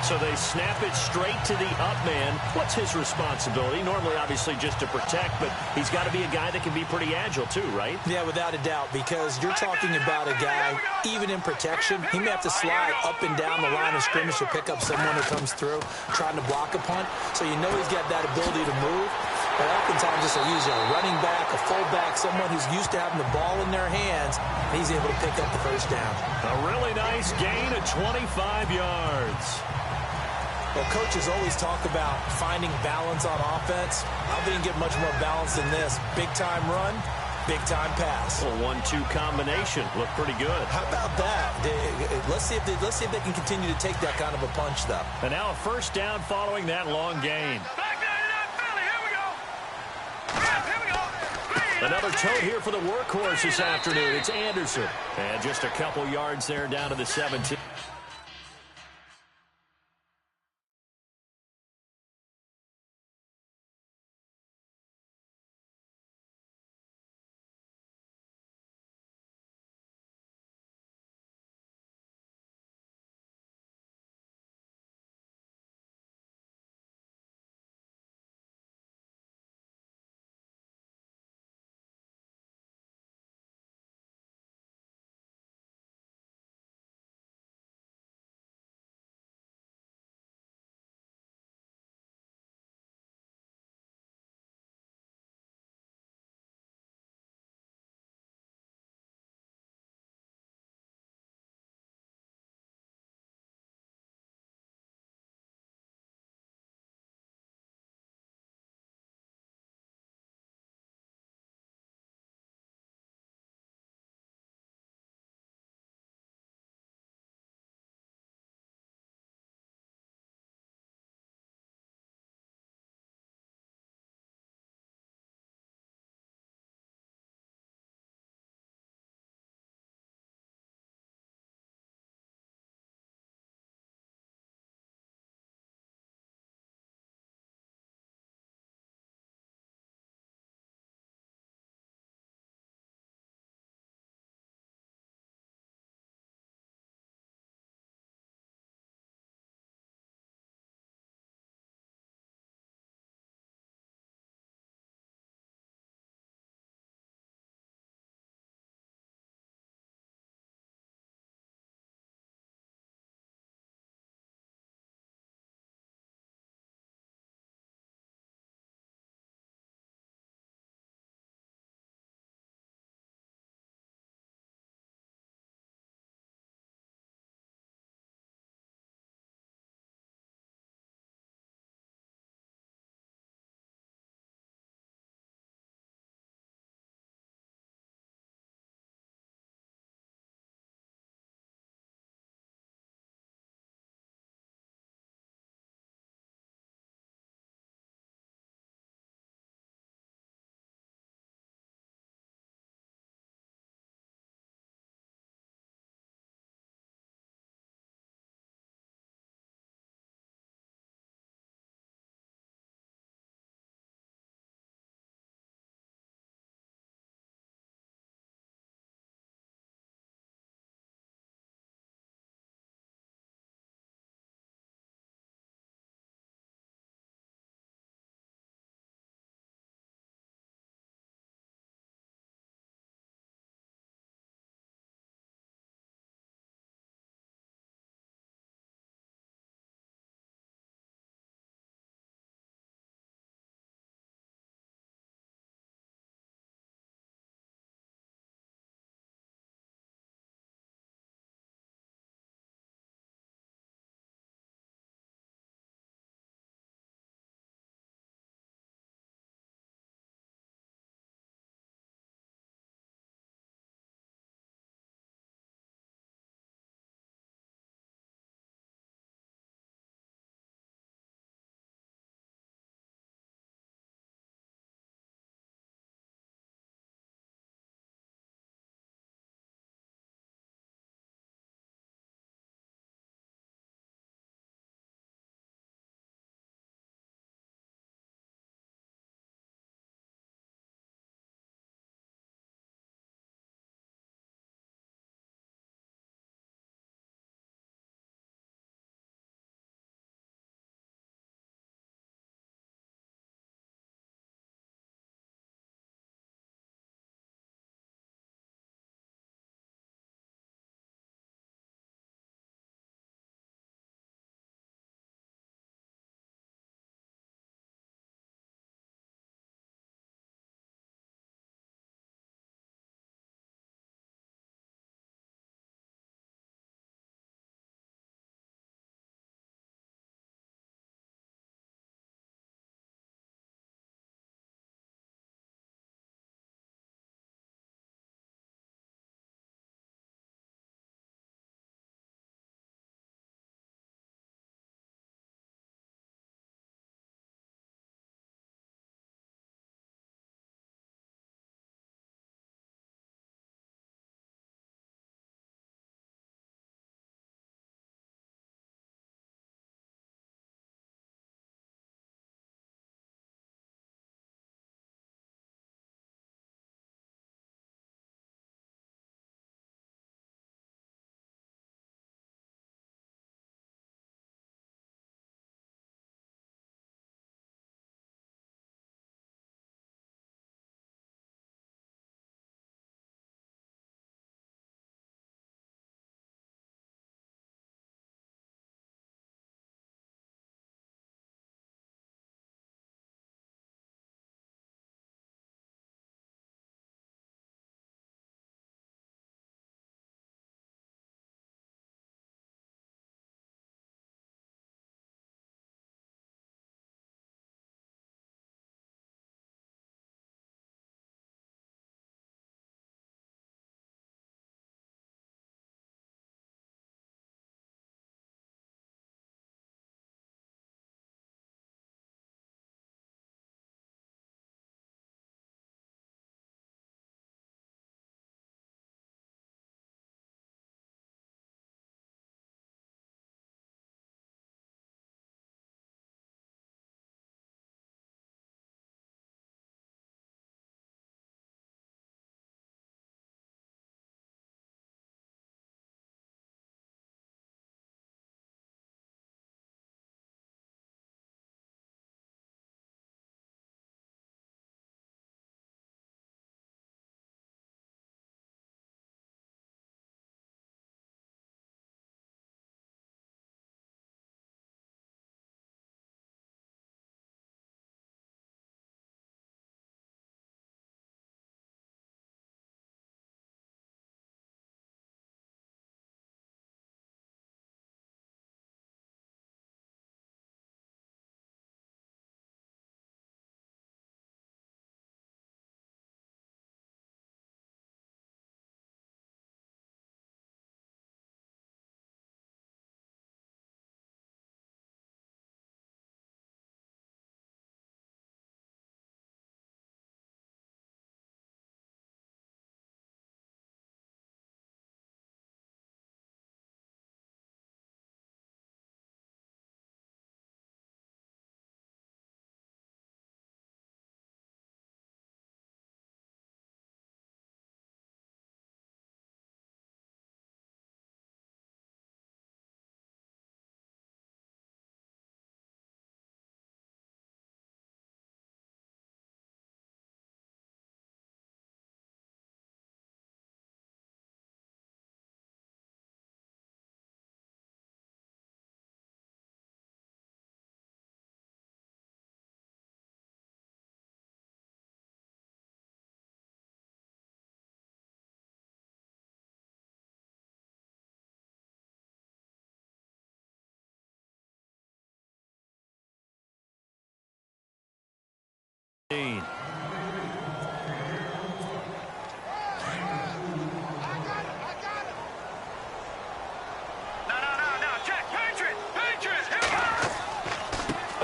So they snap it straight to the up man. What's his responsibility? Normally, obviously, just to protect, but he's got to be a guy that can be pretty agile too, right?
Yeah, without a doubt, because you're talking about a guy, even in protection, he may have to slide up and down the line of scrimmage to pick up someone who comes through trying to block a punt. So you know he's got that ability to move. But oftentimes it's usually a running back, a fullback, someone who's used to having the ball in their hands, and he's able to pick up the first down.
A really nice gain of 25 yards.
Well, coaches always talk about finding balance on offense. I don't think you can get much more balance than this. Big-time run, big-time pass.
A 1-2 combination. Looked pretty good.
How about that? Let's see if they can continue to take that kind of a punch, though.
And now a first down following that long gain. Another tote here for the workhorse this afternoon. It's Anderson. And just a couple yards there down to the 17.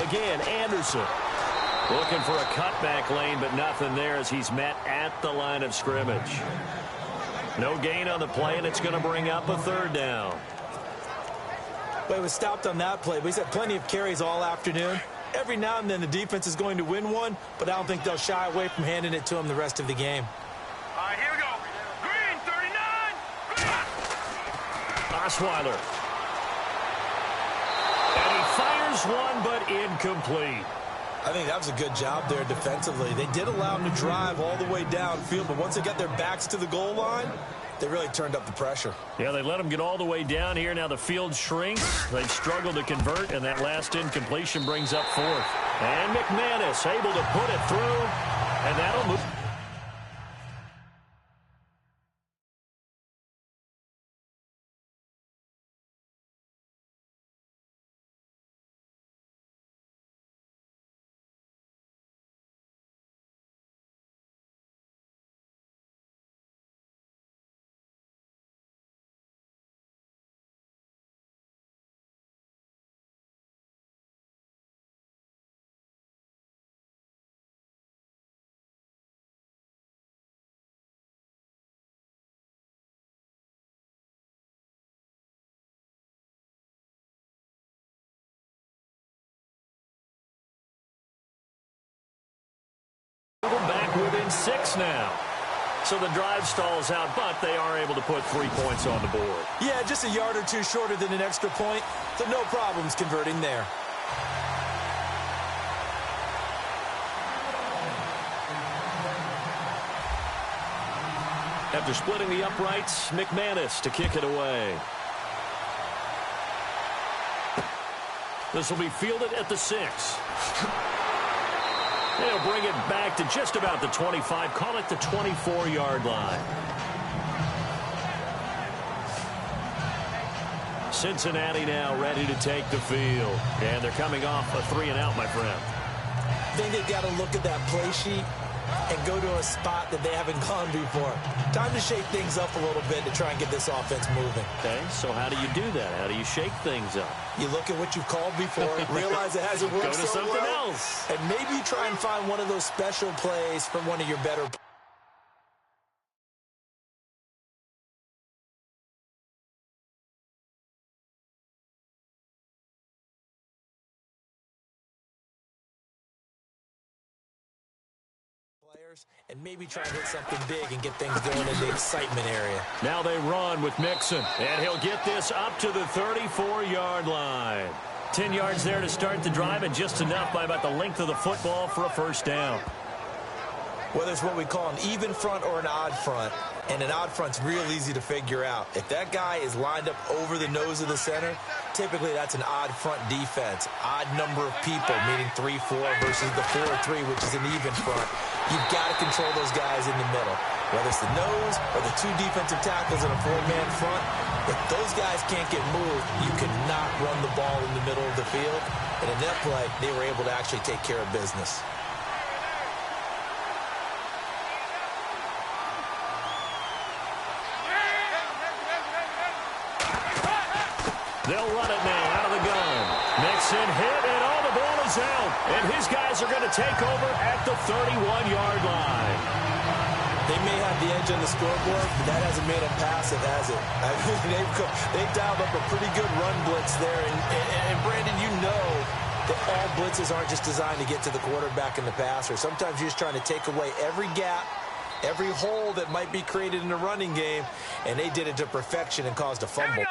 again, Anderson. Looking for a cutback lane, but nothing there as he's met at the line of scrimmage. No gain on the play, and it's going to bring up a third down.
Well, he was stopped on that play, but he's had plenty of carries all afternoon. Every now and then the defense is going to win one, but I don't think they'll shy away from handing it to him the rest of the game.
All right, here we go. Green, 39. Green.
Osweiler. And he fires one, but incomplete.
I think that was a good job there defensively. They did allow him to drive all the way downfield, but once they got their backs to the goal line, they really turned up the pressure.
Yeah, they let him get all the way down here. Now the field shrinks. They've struggled to convert, and that last incompletion brings up fourth. And McManus able to put it through, and that'll move. Back within 6 now. So the drive stalls out, but they are able to put 3 points on the board.
Yeah, just a yard or two shorter than an extra point, so no problems converting there.
After splitting the uprights, McManus to kick it away. This will be fielded at the 6. They'll bring it back to just about the 25, call it the 24-yard line. Cincinnati now ready to take the field. And they're coming off a 3-and-out, my friend.
I think they've got to look at that play sheet and go to a spot that they haven't gone before. Time to shake things up a little bit to try and get this offense moving.
Okay, so how do you do that? How do you shake things up?
You look at what you've called before, realize it hasn't worked
Go to
so
something
well,
else.
and maybe try and find one of those special plays from one of your better players, and maybe try and hit something big and get things going in the excitement area.
Now they run with Mixon, and he'll get this up to the 34-yard line. 10 yards there to start the drive, and just enough by about the length of the football for a first down.
Whether it's what we call an even front or an odd front, and an odd front's real easy to figure out. If that guy is lined up over the nose of the center, typically that's an odd front defense. Odd number of people, meaning 3-4 versus the 4-3, which is an even front. You've got to control those guys in the middle. Whether it's the nose or the 2 defensive tackles in a 4-man front, if those guys can't get moved, you cannot run the ball in the middle of the field. And in that play, they were able to actually take care of business.
They'll run it now out of the gun. Mixon hit, and all the ball is out. And his guys are going to take over at the 31-yard line.
They may have the edge on the scoreboard, but that hasn't made them passive, has it? I mean, they've dialed up a pretty good run blitz there. And Brandon, you know that all blitzes aren't just designed to get to the quarterback in the passer. Sometimes you're just trying to take away every gap, every hole that might be created in the running game, and they did it to perfection and caused a fumble.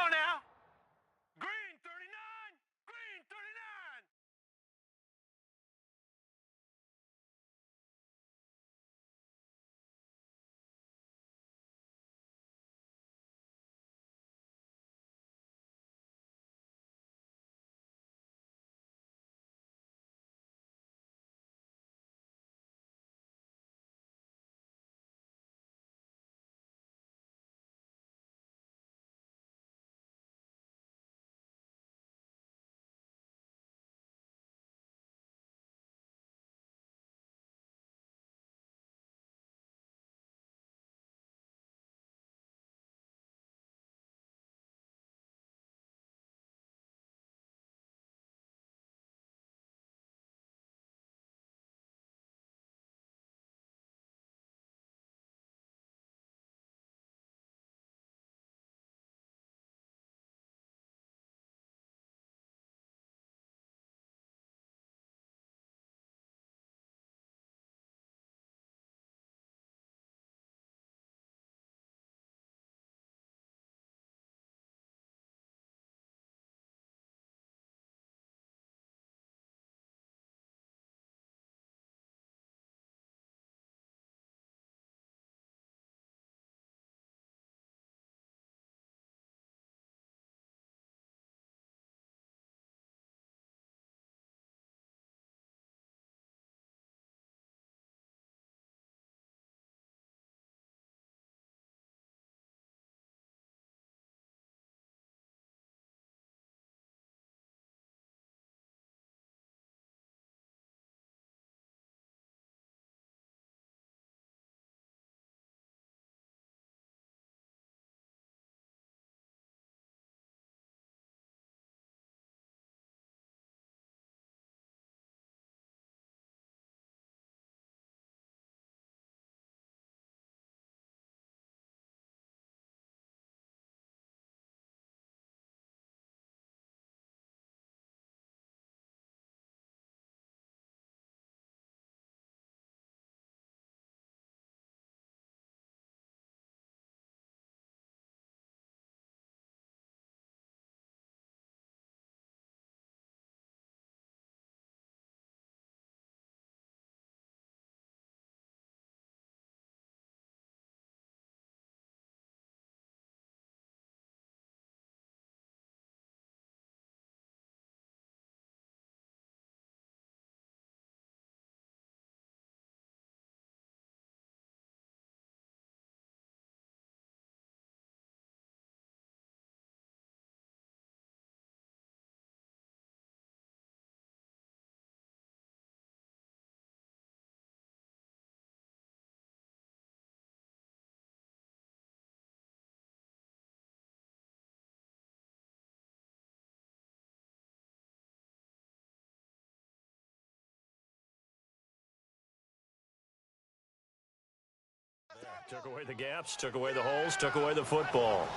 Took away the gaps, took away the holes, took away the football.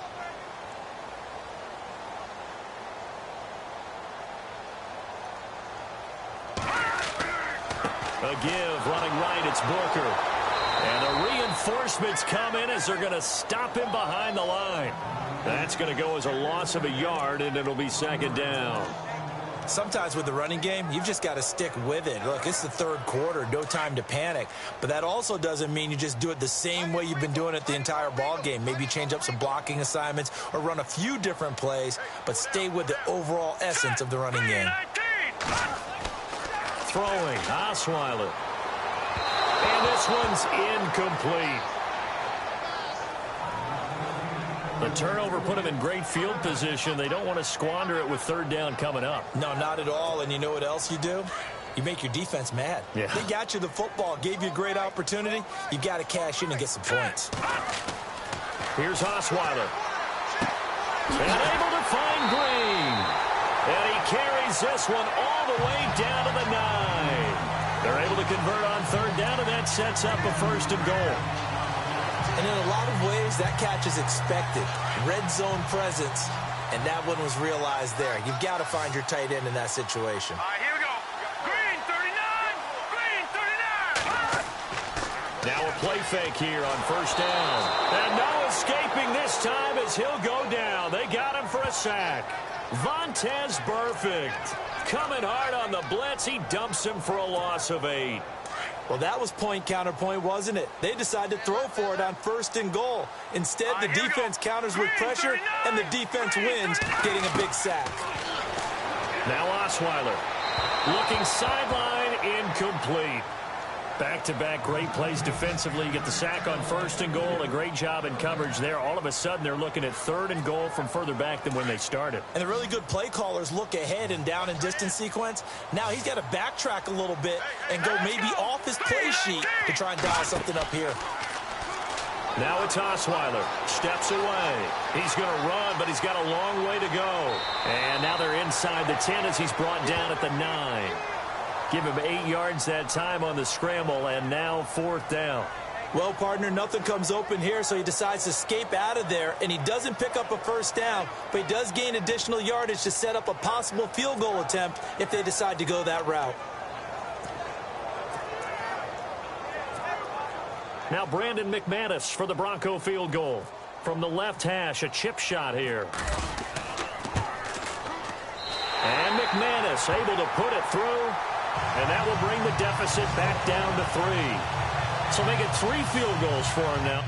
A give, running right, it's Booker. And the reinforcements come in as they're going to stop him behind the line. That's going to go as a loss of a yard, and it'll be second down.
Sometimes with the running game, you've just got to stick with it. Look, it's the third quarter, no time to panic. But that also doesn't mean you just do it the same way you've been doing it the entire ball game. Maybe change up some blocking assignments or run a few different plays, but stay with the overall essence of the running game.
Throwing, Osweiler. And this one's incomplete. The turnover put him in great field position. They don't want to squander it with third down coming up.
No, not at all. And you know what else you do? You make your defense mad.
Yeah.
They got you the football, gave you a great opportunity. You got to cash in and get some points.
Here's Osweiler. And able to find Green. And he carries this one all the way down to the 9. They're able to convert on third down, and that sets up a 1st and goal.
And in a lot of ways, that catch is expected. Red zone presence, and that one was realized there. You've got to find your tight end in that situation.
All right, here we go. Green 39. Green 39.
Now a play fake here on 1st down. And no escaping this time as he'll go down. They got him for a sack. Vontaze Burfict coming hard on the blitz. He dumps him for a loss of 8.
Well, that was point counterpoint, wasn't it? They decided to throw for it on 1st and goal. Instead, the defense counters with pressure, and the defense wins, getting a big sack.
Now Osweiler looking sideline, incomplete. Back-to-back great plays defensively. You get the sack on 1st and goal. A great job in coverage there. All of a sudden, they're looking at 3rd and goal from further back than when they started.
And the really good play callers look ahead and down and distance sequence. Now he's got to backtrack a little bit and go maybe off his play sheet to try and dial something up here.
Now it's Osweiler. Steps away. He's going to run, but he's got a long way to go. And now they're inside the 10 as he's brought down at the 9. Give him 8 yards that time on the scramble, and now 4th down.
Well, partner, nothing comes open here, so he decides to escape out of there, and he doesn't pick up a 1st down, but he does gain additional yardage to set up a possible field goal attempt if they decide to go that route.
Now Brandon McManus for the Bronco field goal. From the left hash, a chip shot here. And McManus able to put it through. And that will bring the deficit back down to 3. So make it 3 field goals for him now.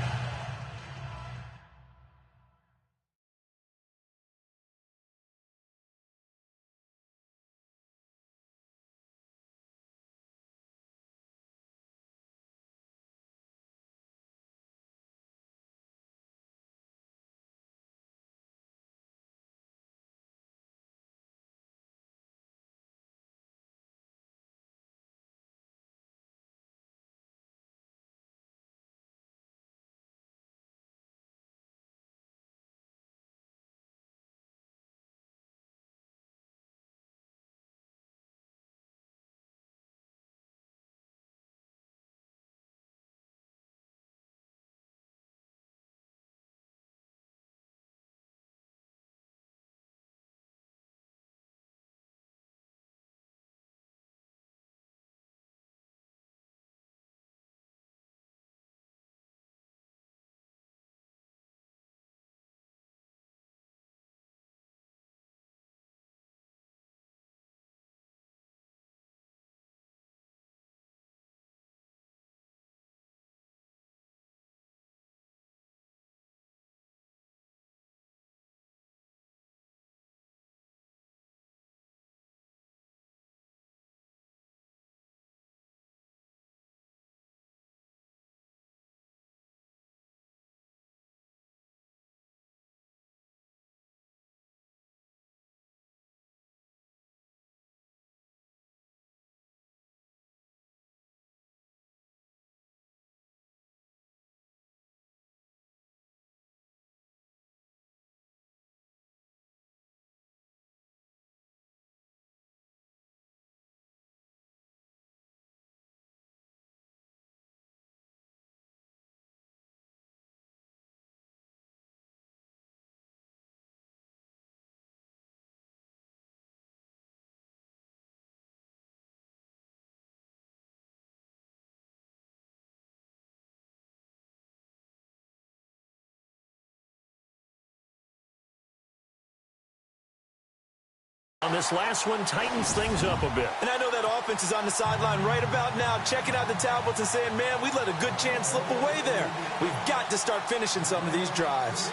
On this last one, tightens things up a bit.
And I know that offense is on the sideline right about now, checking out the tablets and saying, man, we let a good chance slip away there. We've got to start finishing some of these drives.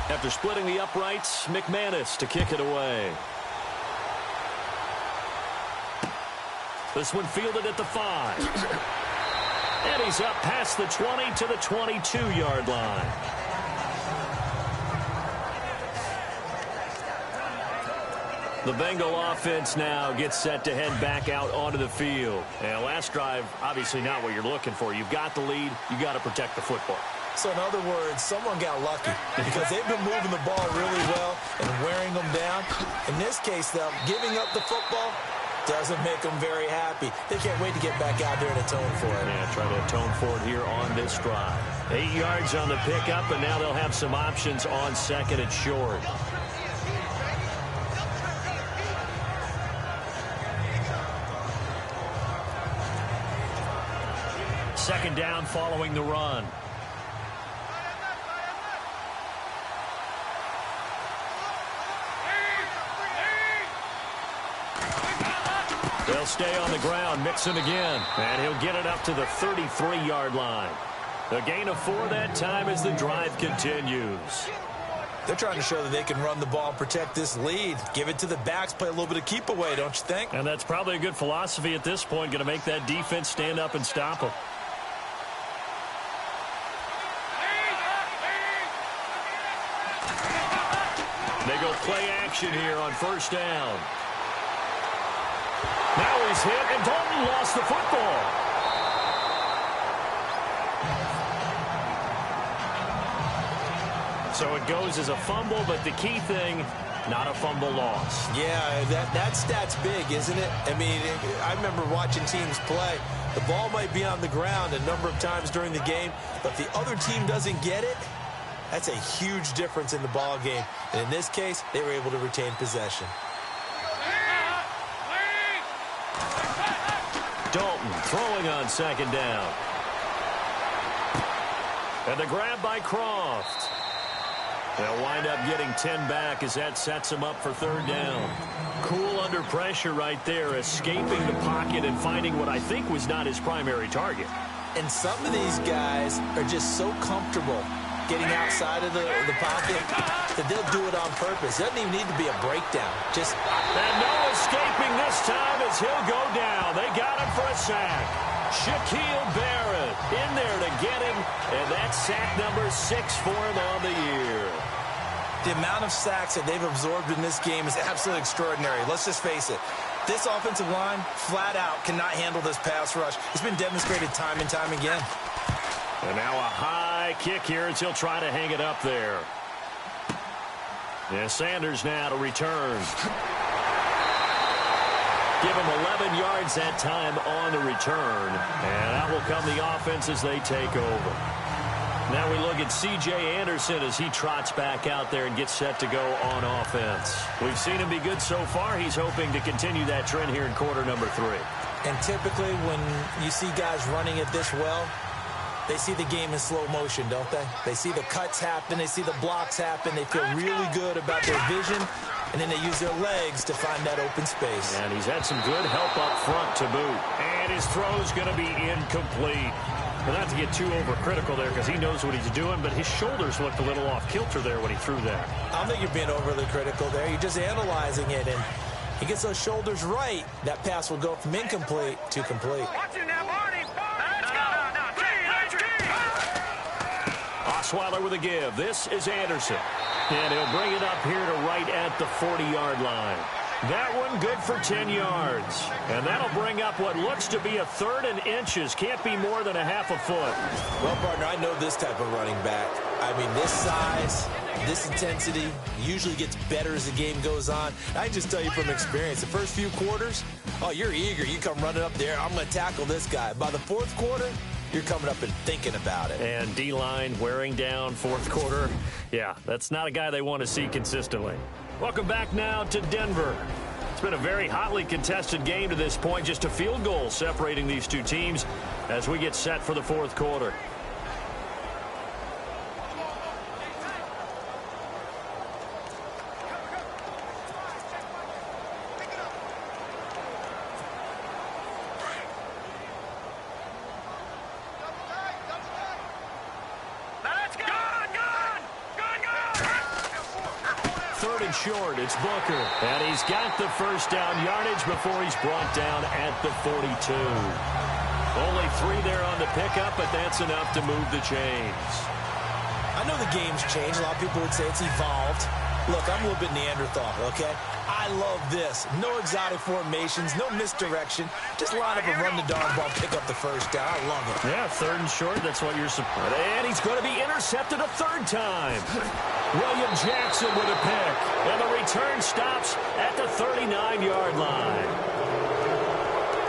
After splitting the uprights, McManus to kick it away. This one fielded at the 5. And he's up past the 20 to the 22-yard line. The Bengal offense now gets set to head back out onto the field. And last drive, obviously not what you're looking for. You've got the lead. You've got to protect the football.
So in other words, someone got lucky because they've been moving the ball really well and wearing them down. In this case, though, giving up the football doesn't make them very happy. They can't wait to get back out there and atone for it.
Yeah, try to atone for it here on this drive. 8 yards on the pickup, and now they'll have some options on second and short. Second down following the run. They'll stay on the ground, Mixon again, and he'll get it up to the 33-yard line. A gain of 4 that time as the drive continues.
They're trying to show that they can run the ball and protect this lead. Give it to the backs, play a little bit of keep away, don't you think?
And that's probably a good philosophy at this point, going to make that defense stand up and stop them. They go play action here on first down. Now he's hit, and Dalton lost the football. So it goes as a fumble, but the key thing, not a fumble loss.
Yeah, that stat's big, isn't it? I mean, I remember watching teams play. The ball might be on the ground a number of times during the game, but if the other team doesn't get it, that's a huge difference in the ball game. And in this case, they were able to retain possession.
Dalton throwing on second down. And the grab by Croft. They'll wind up getting 10 back as that sets them up for third down. Cool under pressure right there, escaping the pocket and finding what I think was not his primary target.
And some of these guys are just so comfortable getting outside of the pocket that they'll do it on purpose. It doesn't even need to be a breakdown.
And no escaping this time as he'll go down. They got him for a sack. Shaquille Barrett in there to get him, and that's sack number 6 for him on the year.
The amount of sacks that they've absorbed in this game is absolutely extraordinary. Let's just face it. This offensive line, flat out, cannot handle this pass rush. It's been demonstrated time and time again.
And now a high kick here as he'll try to hang it up there. Yeah, Sanders now to return. Give him 11 yards that time on the return. And that will come the offense as they take over. Now we look at C.J. Anderson as he trots back out there and gets set to go on offense. We've seen him be good so far. He's hoping to continue that trend here in quarter number 3.
And typically when you see guys running it this well, they see the game in slow motion, don't they? They see the cuts happen. They see the blocks happen. They feel really good about their vision, and then they use their legs to find that open space.
And he's had some good help up front to boot. And his throw's going to be incomplete. Well, not to get too overcritical there because he knows what he's doing, but his shoulders looked a little off kilter there when he threw that.
I don't think you're being overly critical there. You're just analyzing it, and he gets those shoulders right. That pass will go from incomplete to complete.
Osweiler with a give. This is Anderson. And he'll bring it up here to right at the 40-yard line. That one good for 10 yards. And that'll bring up what looks to be a 3rd and inches. Can't be more than a half a foot.
Well, partner, I know this type of running back. I mean, this size, this intensity usually gets better as the game goes on. I just tell you from experience, the first few quarters, oh, you're eager. You come running up there. I'm going to tackle this guy. By the 4th quarter, you're coming up and thinking about it.
And D-line wearing down 4th quarter. Yeah, that's not a guy they want to see consistently. Welcome back now to Denver. It's been a very hotly contested game to this point. Just a field goal separating these two teams. as we get set for the fourth quarter. Short, it's Booker, and he's got the first down yardage before he's brought down at the 42. Only 3 there on the pickup, but that's enough to move the chains.
I know the game's changed. A lot of people would say it's evolved. Look, I'm a little bit Neanderthal, okay? I love this. No exotic formations, no misdirection. Just line up and run the darn ball, pick up the first down. I love it.
Yeah, 3rd and short, that's what you're supposed to. And he's going to be intercepted a 3rd time. William Jackson with a pick. And the return stops at the 39-yard line.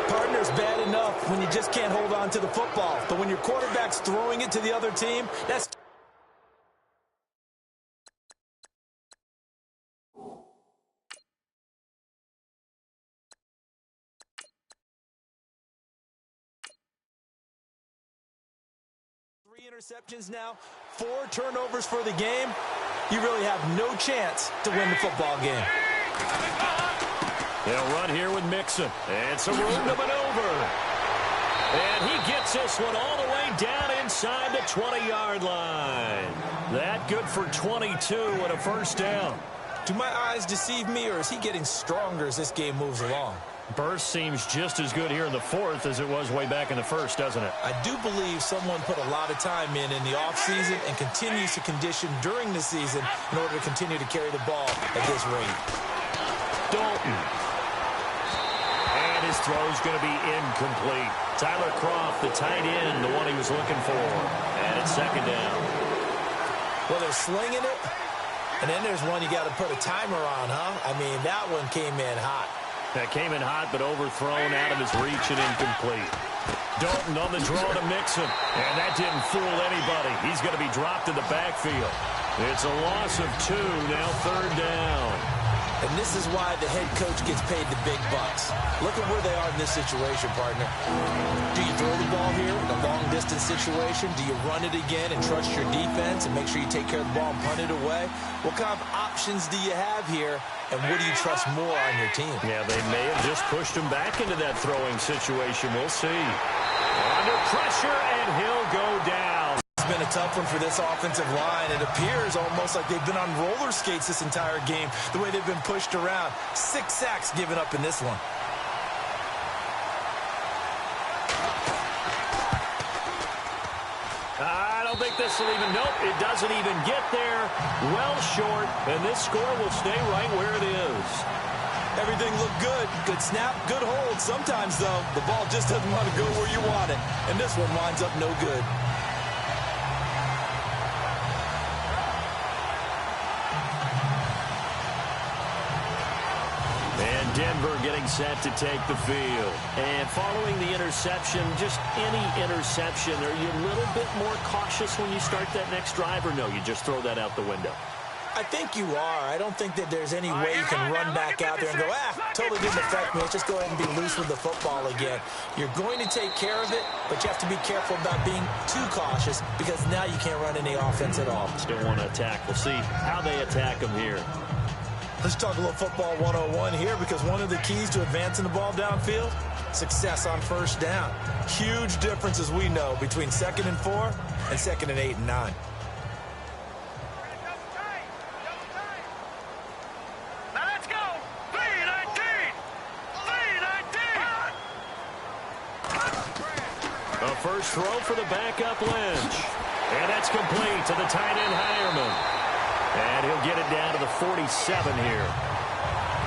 Partner's bad enough when you just can't hold on to the football. But when your quarterback's throwing it to the other team, that's... interceptions now, 4 turnovers for the game. You really have no chance to win the football game.
They'll run here with Mixon. And some room to maneuver. And he gets this one all the way down inside the 20-yard line. That good for 22 and a first down.
Do my eyes deceive me, or is he getting stronger as this game moves along?
Burst seems just as good here in the 4th as it was way back in the 1st, doesn't it?
I do believe someone put a lot of time in the offseason and continues to condition during the season in order to continue to carry the ball at this rate.
Dalton. And his throw's going to be incomplete. Tyler Kroft, the tight end, the one he was looking for. And it's 2nd down.
Well, they're slinging it, and then there's one you got to put a timer on, huh? I mean, that one came in hot.
That came in hot, but overthrown out of his reach and incomplete. Dalton on the draw to Mixon. And that didn't fool anybody. He's going to be dropped in the backfield. It's a loss of 2, now 3rd down.
And this is why the head coach gets paid the big bucks. Look at where they are in this situation, partner. Do you throw the ball here in a long-distance situation? Do you run it again and trust your defense and make sure you take care of the ball and punt it away? What kind of options do you have here, and what do you trust more on your team?
Yeah, they may have just pushed him back into that throwing situation. We'll see. Under pressure, and he'll go down.
It's been a tough one for this offensive line. It appears almost like they've been on roller skates this entire game, the way they've been pushed around. 6 sacks given up in this one.
I don't think this will even, nope, it doesn't even get there. Well short, and this score will stay right where it is.
Everything looked good. Good snap, good hold. Sometimes, though, the ball just doesn't want to go where you want it. And this one winds up no good.
Denver getting set to take the field. And following the interception, just any interception, are you a little bit more cautious when you start that next drive, or no, you just throw that out the window?
I think you are. I don't think that there's any way you can run back out there and go, totally didn't affect me. Let's just go ahead and be loose with the football again. You're going to take care of it, but you have to be careful about being too cautious because now you can't run any offense at all.
Still want to attack. We'll see how they attack them here.
Let's talk a little football 101 here, because one of the keys to advancing the ball downfield, success on first down. Huge difference, as we know, between 2nd and 4 and 2nd and 8 and 9.
Let's go! 3-19! 3-19!
A first throw for the backup Lynch. And that's complete to the tight end Hireman. And he'll get it down to the 47 here.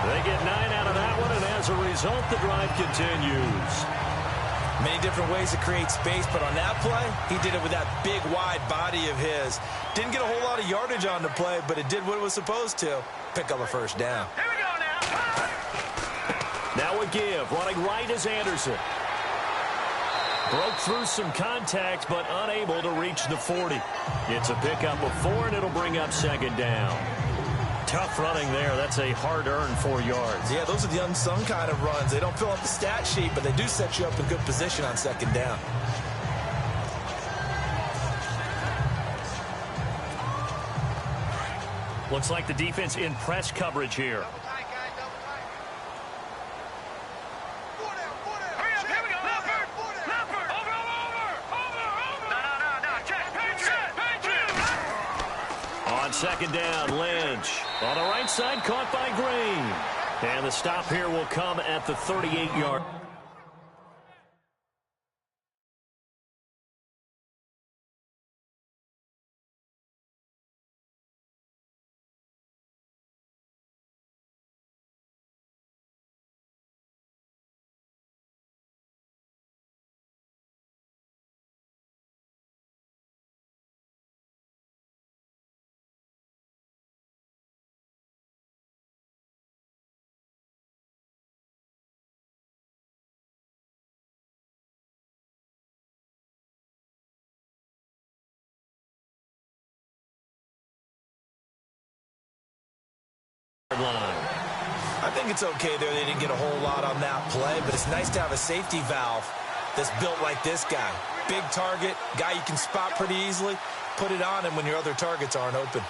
They get 9 out of that one, and as a result, the drive continues.
Many different ways to create space, but on that play, he did it with that big, wide body of his. Didn't get a whole lot of yardage on the play, but it did what it was supposed to. Pick up a first down.
Here we go now.
Now a give. Running right is Anderson. Broke through some contact, but unable to reach the 40. It's a pickup of 4, and it'll bring up 2nd down. Tough running there. That's a hard-earned 4 yards.
Yeah, those are the unsung kind of runs. They don't fill up the stat sheet, but they do set you up in good position on second down.
Looks like the defense in press coverage here. On second down, Lynch. On the right side, caught by Green. And the stop here will come at the 38-yard. Line.
I think it's okay there. They didn't get a whole lot on that play, but it's nice to have a safety valve that's built like this guy. Big target, guy you can spot pretty easily. Put it on him when your other targets aren't open.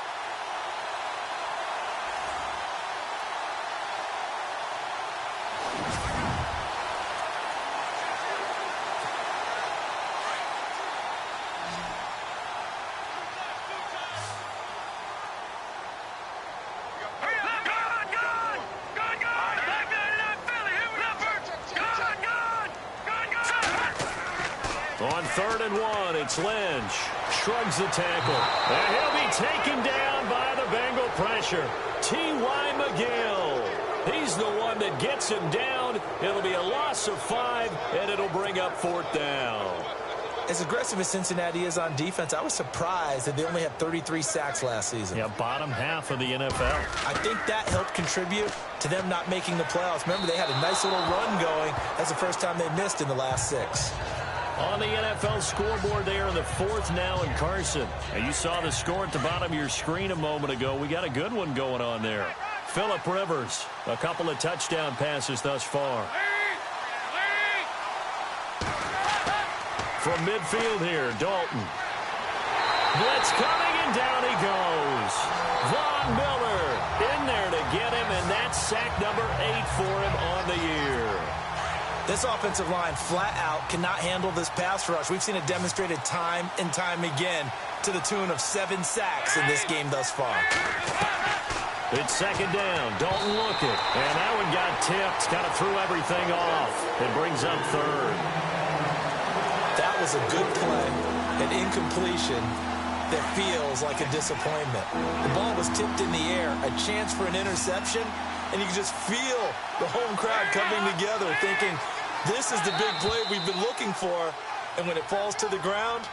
On 3rd and 1, it's Lynch. Shrugs the tackle. And he'll be taken down by the Bengal pressure. T.Y. McGill. He's the one that gets him down. It'll be a loss of 5, and it'll bring up 4th down.
As aggressive as Cincinnati is on defense, I was surprised that they only had 33 sacks last season.
Yeah, bottom half of the NFL.
I think that helped contribute to them not making the playoffs. Remember, they had a nice little run going. That's the first time they missed in the last 6.
On the NFL scoreboard there in the 4th now in Carson. And you saw the score at the bottom of your screen a moment ago. We got a good one going on there. Phillip Rivers, a couple of touchdown passes thus far. From midfield here, Dalton. Blitz coming, and down he goes. Von Miller in there to get him, and that's sack number 8 for him on the year.
This offensive line flat out cannot handle this pass rush. We've seen it demonstrated time and time again to the tune of 7 sacks in this game thus far.
It's second down. Dalton looking. And that one got tipped. Kind of threw everything off. It brings up 3rd.
That was a good play. An incompletion that feels like a disappointment. The ball was tipped in the air. A chance for an interception. And you can just feel the home crowd coming together thinking, this is the big play we've been looking for. And when it falls to the ground,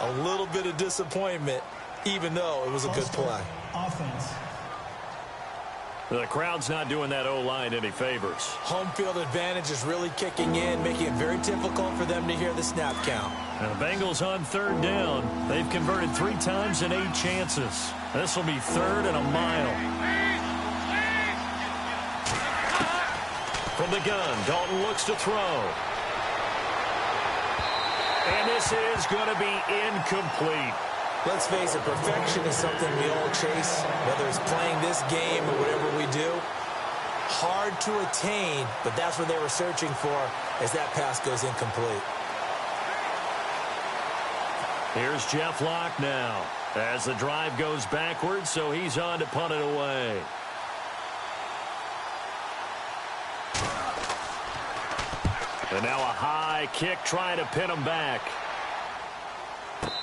a little bit of disappointment, even though it was a good play.
Offense.
The crowd's not doing that O-line any favors.
Home field advantage is really kicking in, making it very difficult for them to hear the snap count.
Now the Bengals on 3rd down. They've converted 3 times in 8 chances. This will be 3rd and a mile. From the gun, Dalton looks to throw. And this is going to be incomplete.
Let's face it, perfection is something we all chase, whether it's playing this game or whatever we do. Hard to attain, but that's what they were searching for as that pass goes incomplete.
Here's Jeff Locke now as the drive goes backwards, so he's on to punt it away. And now a high kick trying to pin him back.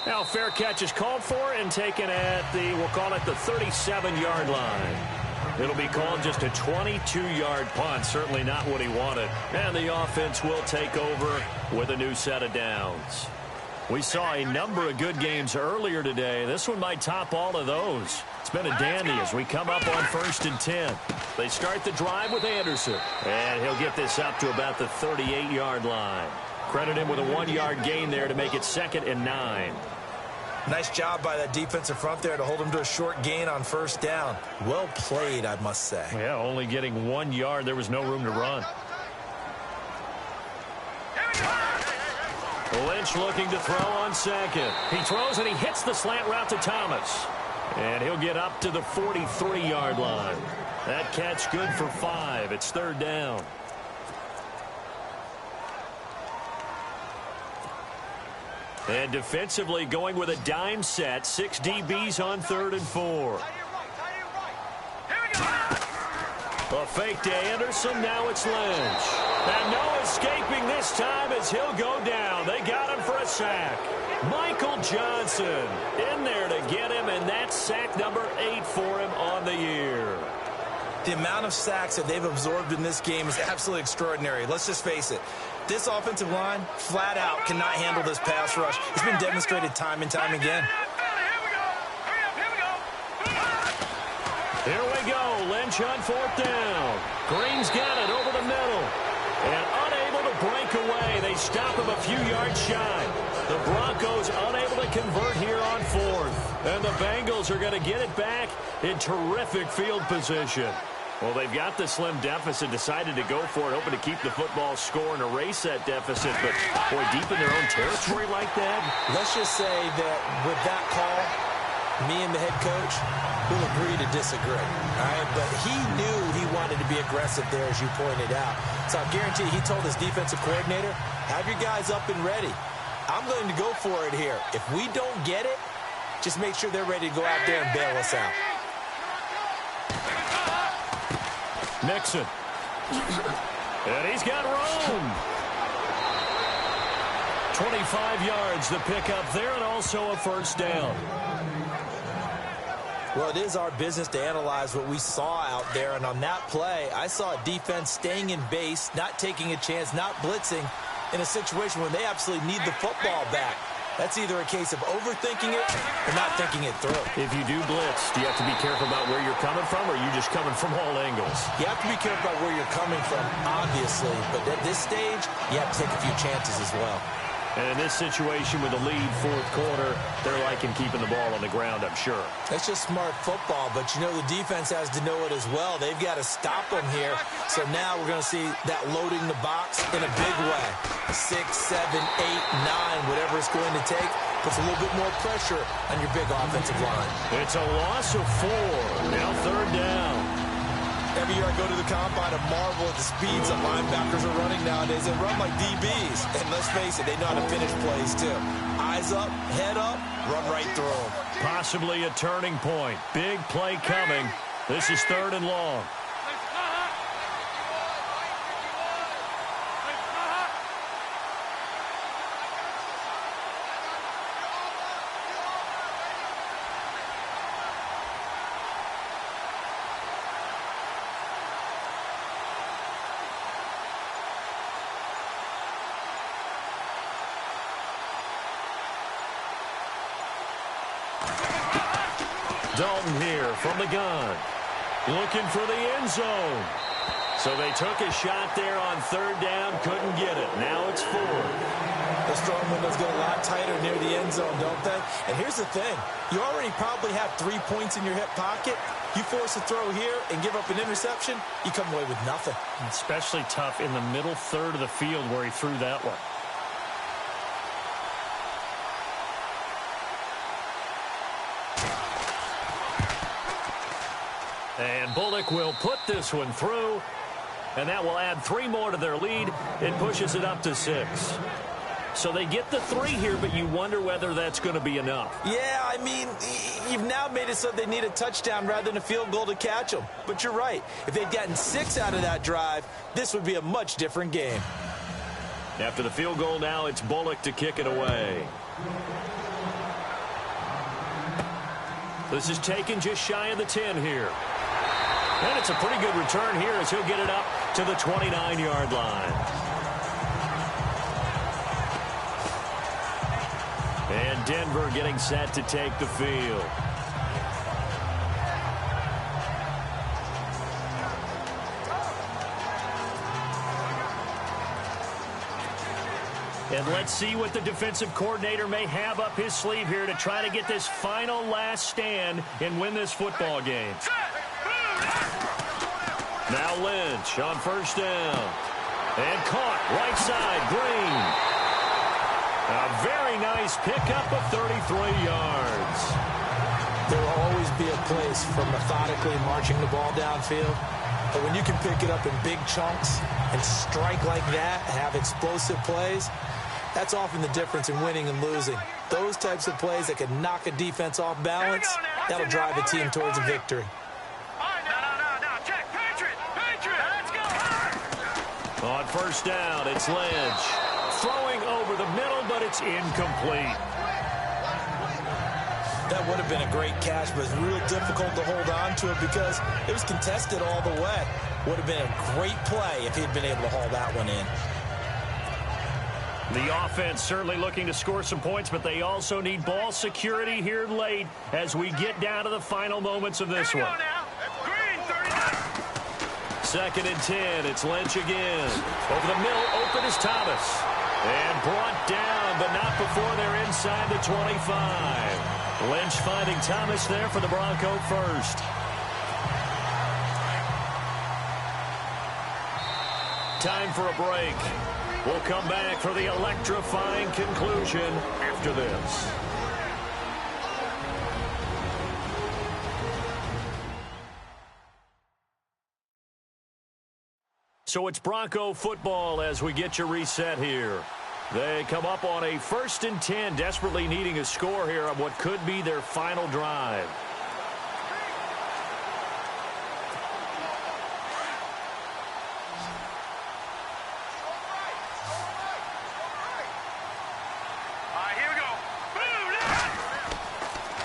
Now fair catch is called for and taken at the, we'll call it the 37-yard line. It'll be called just a 22-yard punt. Certainly not what he wanted. And the offense will take over with a new set of downs. We saw a number of good games earlier today. This one might top all of those. It's been a dandy as we come up on 1st and 10. They start the drive with Anderson. And he'll get this up to about the 38-yard line. Credit him with a 1-yard gain there to make it 2nd and 9.
Nice job by that defensive front there to hold him to a short gain on first down. Well played, I must say.
Yeah, only getting 1 yard. There was no room to run. Lynch looking to throw on second. He throws and he hits the slant route to Thomas. And he'll get up to the 43-yard line. That catch good for 5. It's third down. And defensively going with a dime set. 6 DBs on 3rd and 4. A fake to Anderson. Now it's Lynch. And no escaping this time as he'll go down. They got him for a sack. Michael Johnson in there to get him, and that's sack number 8 for him on the year.
The amount of sacks that they've absorbed in this game is absolutely extraordinary. Let's just face it. This offensive line, flat out, cannot handle this pass rush. It's been demonstrated time and time again.
Here we go. Lynch on 4th down. Green's got it over the middle. And unable to break away. They stop him a few yards shy. The Broncos unable to convert here on 4th. And the Bengals are going to get it back in terrific field position. Well, they've got the slim deficit, decided to go for it, hoping to keep the football score and erase that deficit. But, boy, deep in their own territory like that.
Let's just say that with that call, me and the head coach will agree to disagree. All right, but he knew he wanted to be aggressive there, as you pointed out. So I guarantee he told his defensive coordinator, have your guys up and ready. I'm going to go for it here. If we don't get it, just make sure they're ready to go out there and bail us out.
Nixon. And he's got room. 25 yards the pickup there, and also a first down.
Well, it is our business to analyze what we saw out there, and on that play, I saw a defense staying in base, not taking a chance, not blitzing in a situation where they absolutely need the football back. That's either a case of overthinking it or not thinking it through.
If you do blitz, do you have to be careful about where you're coming from, or are you just coming from all angles?
You have to be careful about where you're coming from, obviously, but at this stage, you have to take a few chances as well.
And in this situation with the lead 4th quarter, they're liking keeping the ball on the ground, I'm sure.
That's just smart football, but you know the defense has to know it as well. They've got to stop them here. So now we're going to see that loading the box in a big way. 6, 7, 8, 9, whatever it's going to take, puts a little bit more pressure on your big offensive line.
It's a loss of 4. Now 3rd down.
Every year I go to the combine and marvel at the speeds that linebackers are running nowadays. They run like DBs. And let's face it, they know how to finish plays too. Eyes up, head up, run right through them.
Possibly a turning point. Big play coming. This is 3rd and long. Dalton here from the gun. Looking for the end zone. So they took a shot there on 3rd down. Couldn't get it. Now it's 4th.
Those throwing windows get a lot tighter near the end zone, don't they? And here's the thing. You already probably have 3 points in your hip pocket. You force a throw here and give up an interception, you come away with nothing.
Especially tough in the middle third of the field where he threw that one. And Bullock will put this one through, and that will add 3 more to their lead. It pushes it up to 6. So they get the 3 here, but you wonder whether that's going to be enough.
Yeah, I mean, you've now made it so they need a touchdown rather than a field goal to catch them. But you're right. If they'd gotten 6 out of that drive, this would be a much different game.
After the field goal now, it's Bullock to kick it away. This is taken just shy of the 10 here. And it's a pretty good return here as he'll get it up to the 29-yard line. And Denver getting set to take the field. And let's see what the defensive coordinator may have up his sleeve here to try to get this final last stand and win this football game. Now Lynch on first down. And caught right side, Green. A very nice pickup of 33 yards.
There will always be a place for methodically marching the ball downfield. But when you can pick it up in big chunks and strike like that, have explosive plays, that's often the difference in winning and losing. Those types of plays that can knock a defense off balance, that'll drive a team towards a victory.
On first down, it's Lynch. Throwing over the middle, but it's incomplete.
That would have been a great catch, but it's real difficult to hold on to it because it was contested all the way. Would have been a great play if he'd been able to haul that one in.
The offense certainly looking to score some points, but they also need ball security here late as we get down to the final moments of this one. Second and 10, it's Lynch again. Over the middle, open is Thomas. And brought down, but not before they're inside the 25. Lynch finding Thomas there for the Bronco first. Time for a break. We'll come back for the electrifying conclusion after this. So it's Bronco football as we get you reset here. They come up on a 1st and 10, desperately needing a score here on what could be their final drive.
Here we go.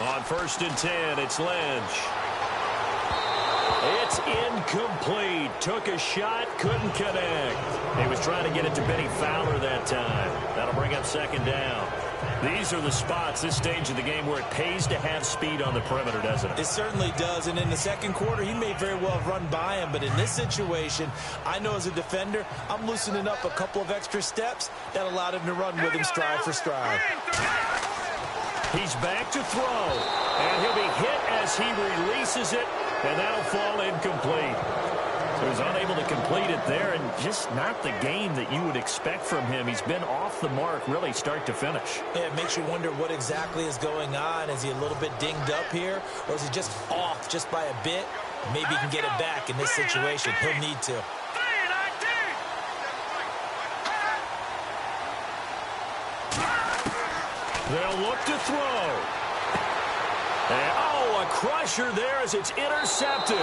On 1st and 10, it's Lynch. It's incomplete. Took a shot, couldn't connect. He was trying to get it to Benny Fowler that time. That'll bring up 2nd down. These are the spots, this stage of the game, where it pays to have speed on the perimeter, doesn't it?
It certainly does, and in the second quarter, he may very well have run by him, but in this situation, I know as a defender, I'm loosening up a couple of extra steps that allowed him to run with him stride for stride.
He's back to throw, and he'll be hit as he releases it, and that'll fall incomplete. So he's unable to complete it there, and just not the game that you would expect from him. He's been off the mark, really, start to finish.
Yeah, it makes you wonder what exactly is going on. Is he a little bit dinged up here, or is he just off just by a bit? Maybe he can get it back in this situation. He'll need to.
They'll look to throw. And, oh, a crusher there as it's intercepted.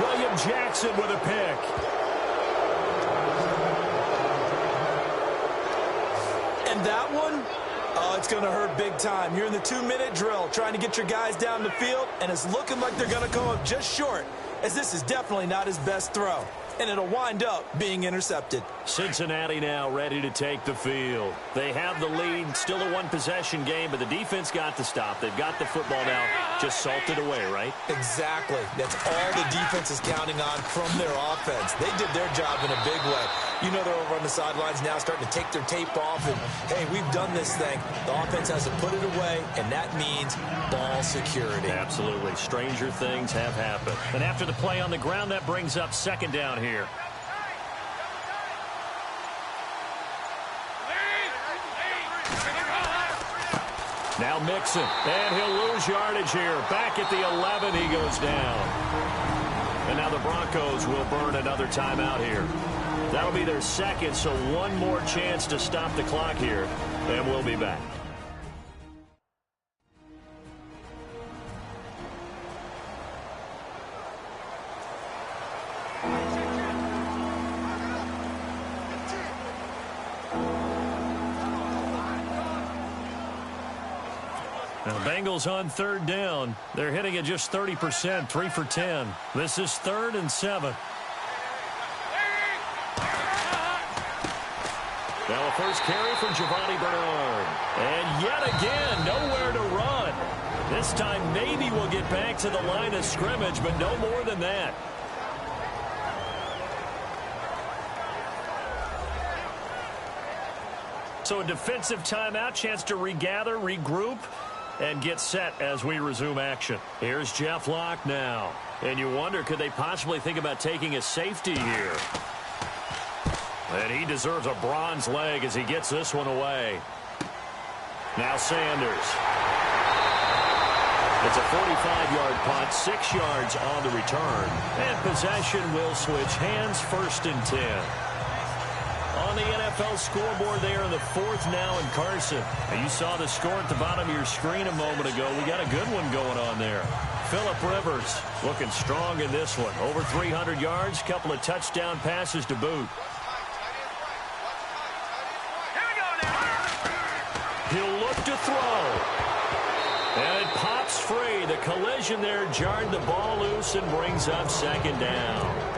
William Jackson with a pick.
And that one, oh, it's going to hurt big time. You're in the 2-minute drill trying to get your guys down the field, and it's looking like they're going to go up just short, as this is definitely not his best throw. And it'll wind up being intercepted.
Cincinnati now ready to take the field. They have the lead, still a one-possession game, but the defense got to stop. They've got the football now, just salted away, right?
Exactly. That's all the defense is counting on from their offense. They did their job in a big way. You know they're over on the sidelines now starting to take their tape off, and, hey, we've done this thing. The offense has to put it away, and that means ball security.
Absolutely. Stranger things have happened. And after the play on the ground, that brings up second down here. Now Mixon, and he'll lose yardage here. Back at the 11, he goes down. And now the Broncos will burn another timeout here. That'll be their second, so one more chance to stop the clock here, and we'll be back. Now, the Bengals on third down. They're hitting at just 30%, 3 for 10. This is 3rd and 7. Now a first carry from Giovanni Bernard. And yet again, nowhere to run. This time maybe we'll get back to the line of scrimmage, but no more than that. So a defensive timeout, chance to regather, regroup, and get set as we resume action. Here's Jeff Locke now. And you wonder, could they possibly think about taking a safety here? And he deserves a bronze leg as he gets this one away. Now Sanders. It's a 45-yard punt, 6 yards on the return. And possession will switch hands, 1st and 10. On the NFL scoreboard there in the 4th now in Carson. And you saw the score at the bottom of your screen a moment ago. We got a good one going on there. Phillip Rivers looking strong in this one. Over 300 yards, couple of touchdown passes to boot. He'll look to throw. And it pops free. The collision there jarred the ball loose and brings up 2nd down.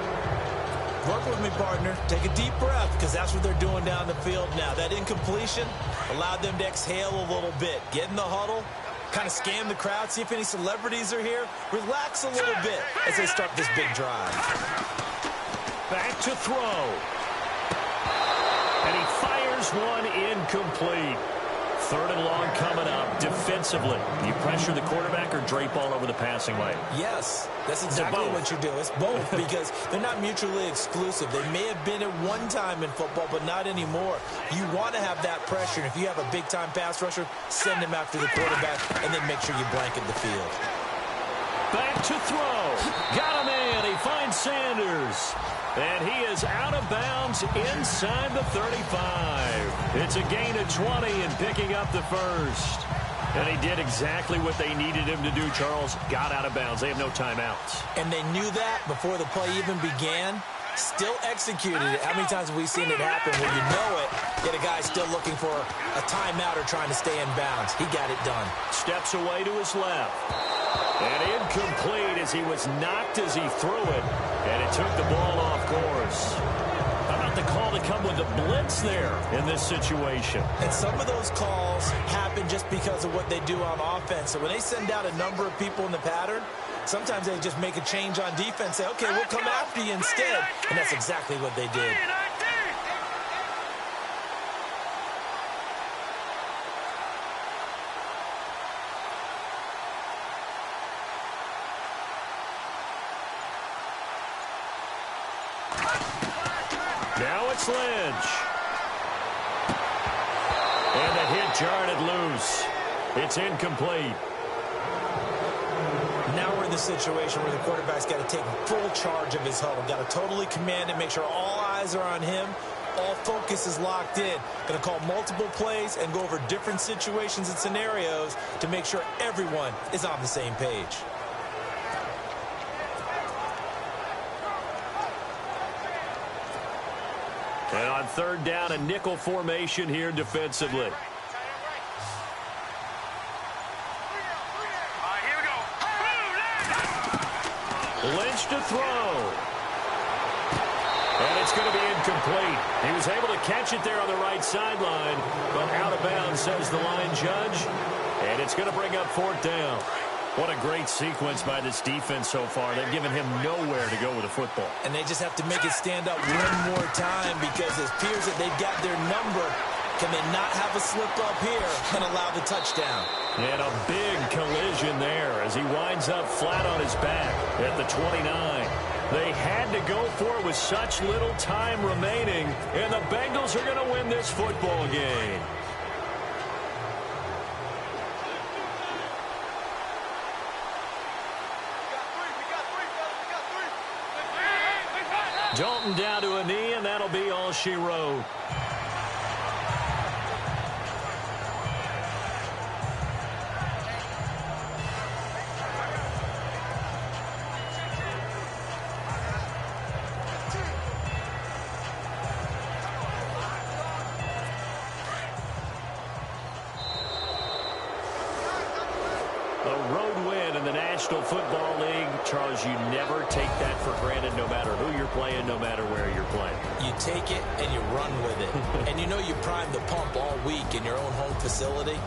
Work with me, partner. Take a deep breath, because that's what they're doing down the field now. That incompletion allowed them to exhale a little bit. Get in the huddle, kind of scan the crowd, see if any celebrities are here. Relax a little bit as they start this big drive.
Back to throw. And he fires one incomplete. 3rd and long coming up defensively. You pressure the quarterback or drape all over the passing lane?
Yes, that's exactly what you do. It's both because they're not mutually exclusive. They may have been at one time in football, but not anymore. You want to have that pressure. And if you have a big-time pass rusher, send him after the quarterback and then make sure you blanket the field.
Back to throw. Got him in. He finds Sanders. And he is out of bounds inside the 35. It's a gain of 20 and picking up the 1st. And he did exactly what they needed him to do, Charles. Got out of bounds. They have no timeouts.
And they knew that before the play even began. Still executed it. How many times have we seen it happen where you know it, yet a guy's still looking for a timeout or trying to stay in bounds? He got it done.
Steps away to his left. And incomplete as he was knocked as he threw it. And it took the ball off course. How about the call to come with the blitz there in this situation?
And some of those calls happen just because of what they do on offense. So when they send out a number of people in the pattern, sometimes they just make a change on defense, say, okay, we'll come after you instead. And that's exactly what they did.
Now it's Lynch. And the hit jarred it loose. It's incomplete.
Now we're in the situation where the quarterback's got to take full charge of his huddle. Got to totally command it, make sure all eyes are on him. All focus is locked in. Going to call multiple plays and go over different situations and scenarios to make sure everyone is on the same page.
And on third down, a nickel formation here defensively.
All right, here we go.
Lynch to throw. And it's going to be incomplete. He was able to catch it there on the right sideline, but out of bounds, says the line judge. And it's going to bring up fourth down. What a great sequence by this defense so far. They've given him nowhere to go with the football.
And they just have to make it stand up one more time because it appears that they've got their number. Can they not have a slip up here and allow the touchdown?
And a big collision there as he winds up flat on his back at the 29. They had to go for it with such little time remaining, and the Bengals are going to win this football game. Dalton down to a knee, and that'll be all she wrote. A road win in the National Football League. Charles, you never take that for granted no matter who you're playing, no matter where you're playing.
You take it and you run with it. And you know you primed the pump all week in your own home facility.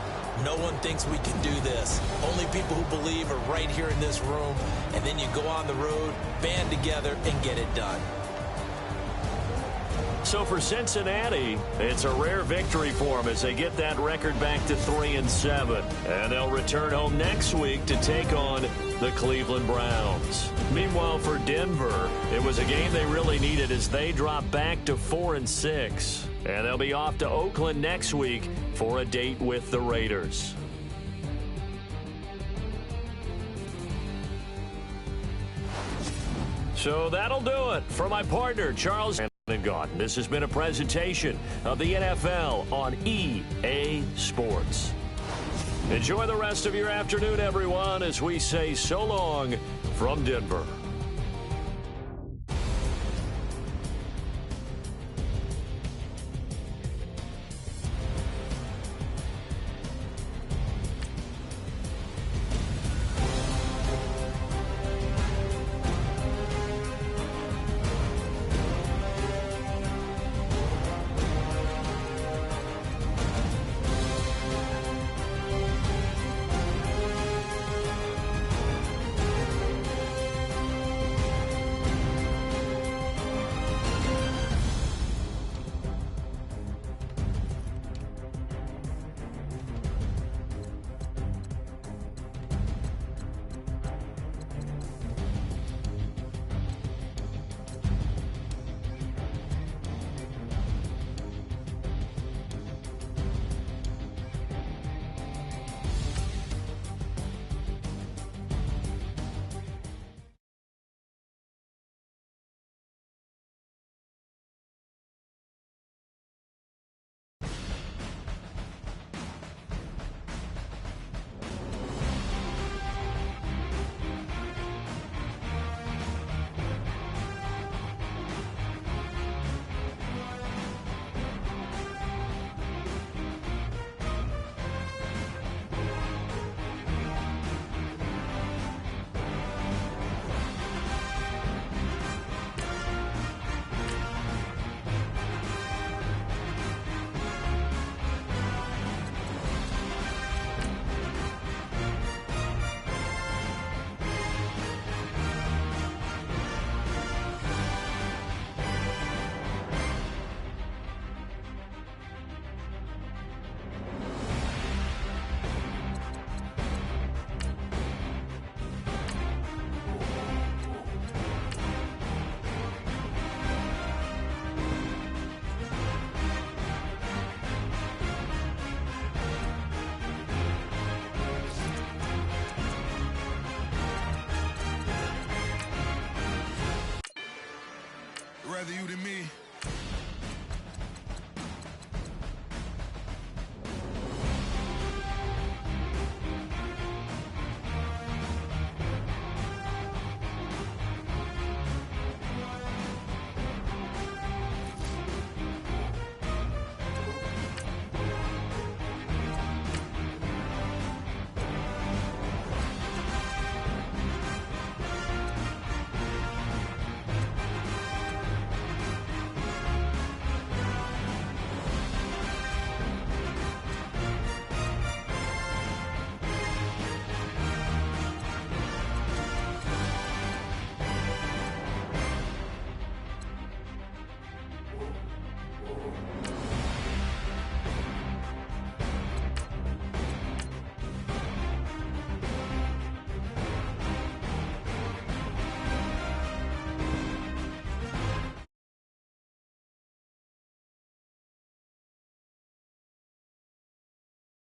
No one thinks we can do this. Only people who believe are right here in this room. And then you go on the road, band together, and get it done.
So for Cincinnati, it's a rare victory for them as they get that record back to 3-7. And they'll return home next week to take on the Cleveland Browns. Meanwhile, for Denver, it was a game they really needed as they drop back to 4-6. And they'll be off to Oakland next week for a date with the Raiders. So that'll do it for my partner, Charles and Gordon. This has been a presentation of the NFL on EA Sports. Enjoy the rest of your afternoon, everyone, as we say so long from Denver.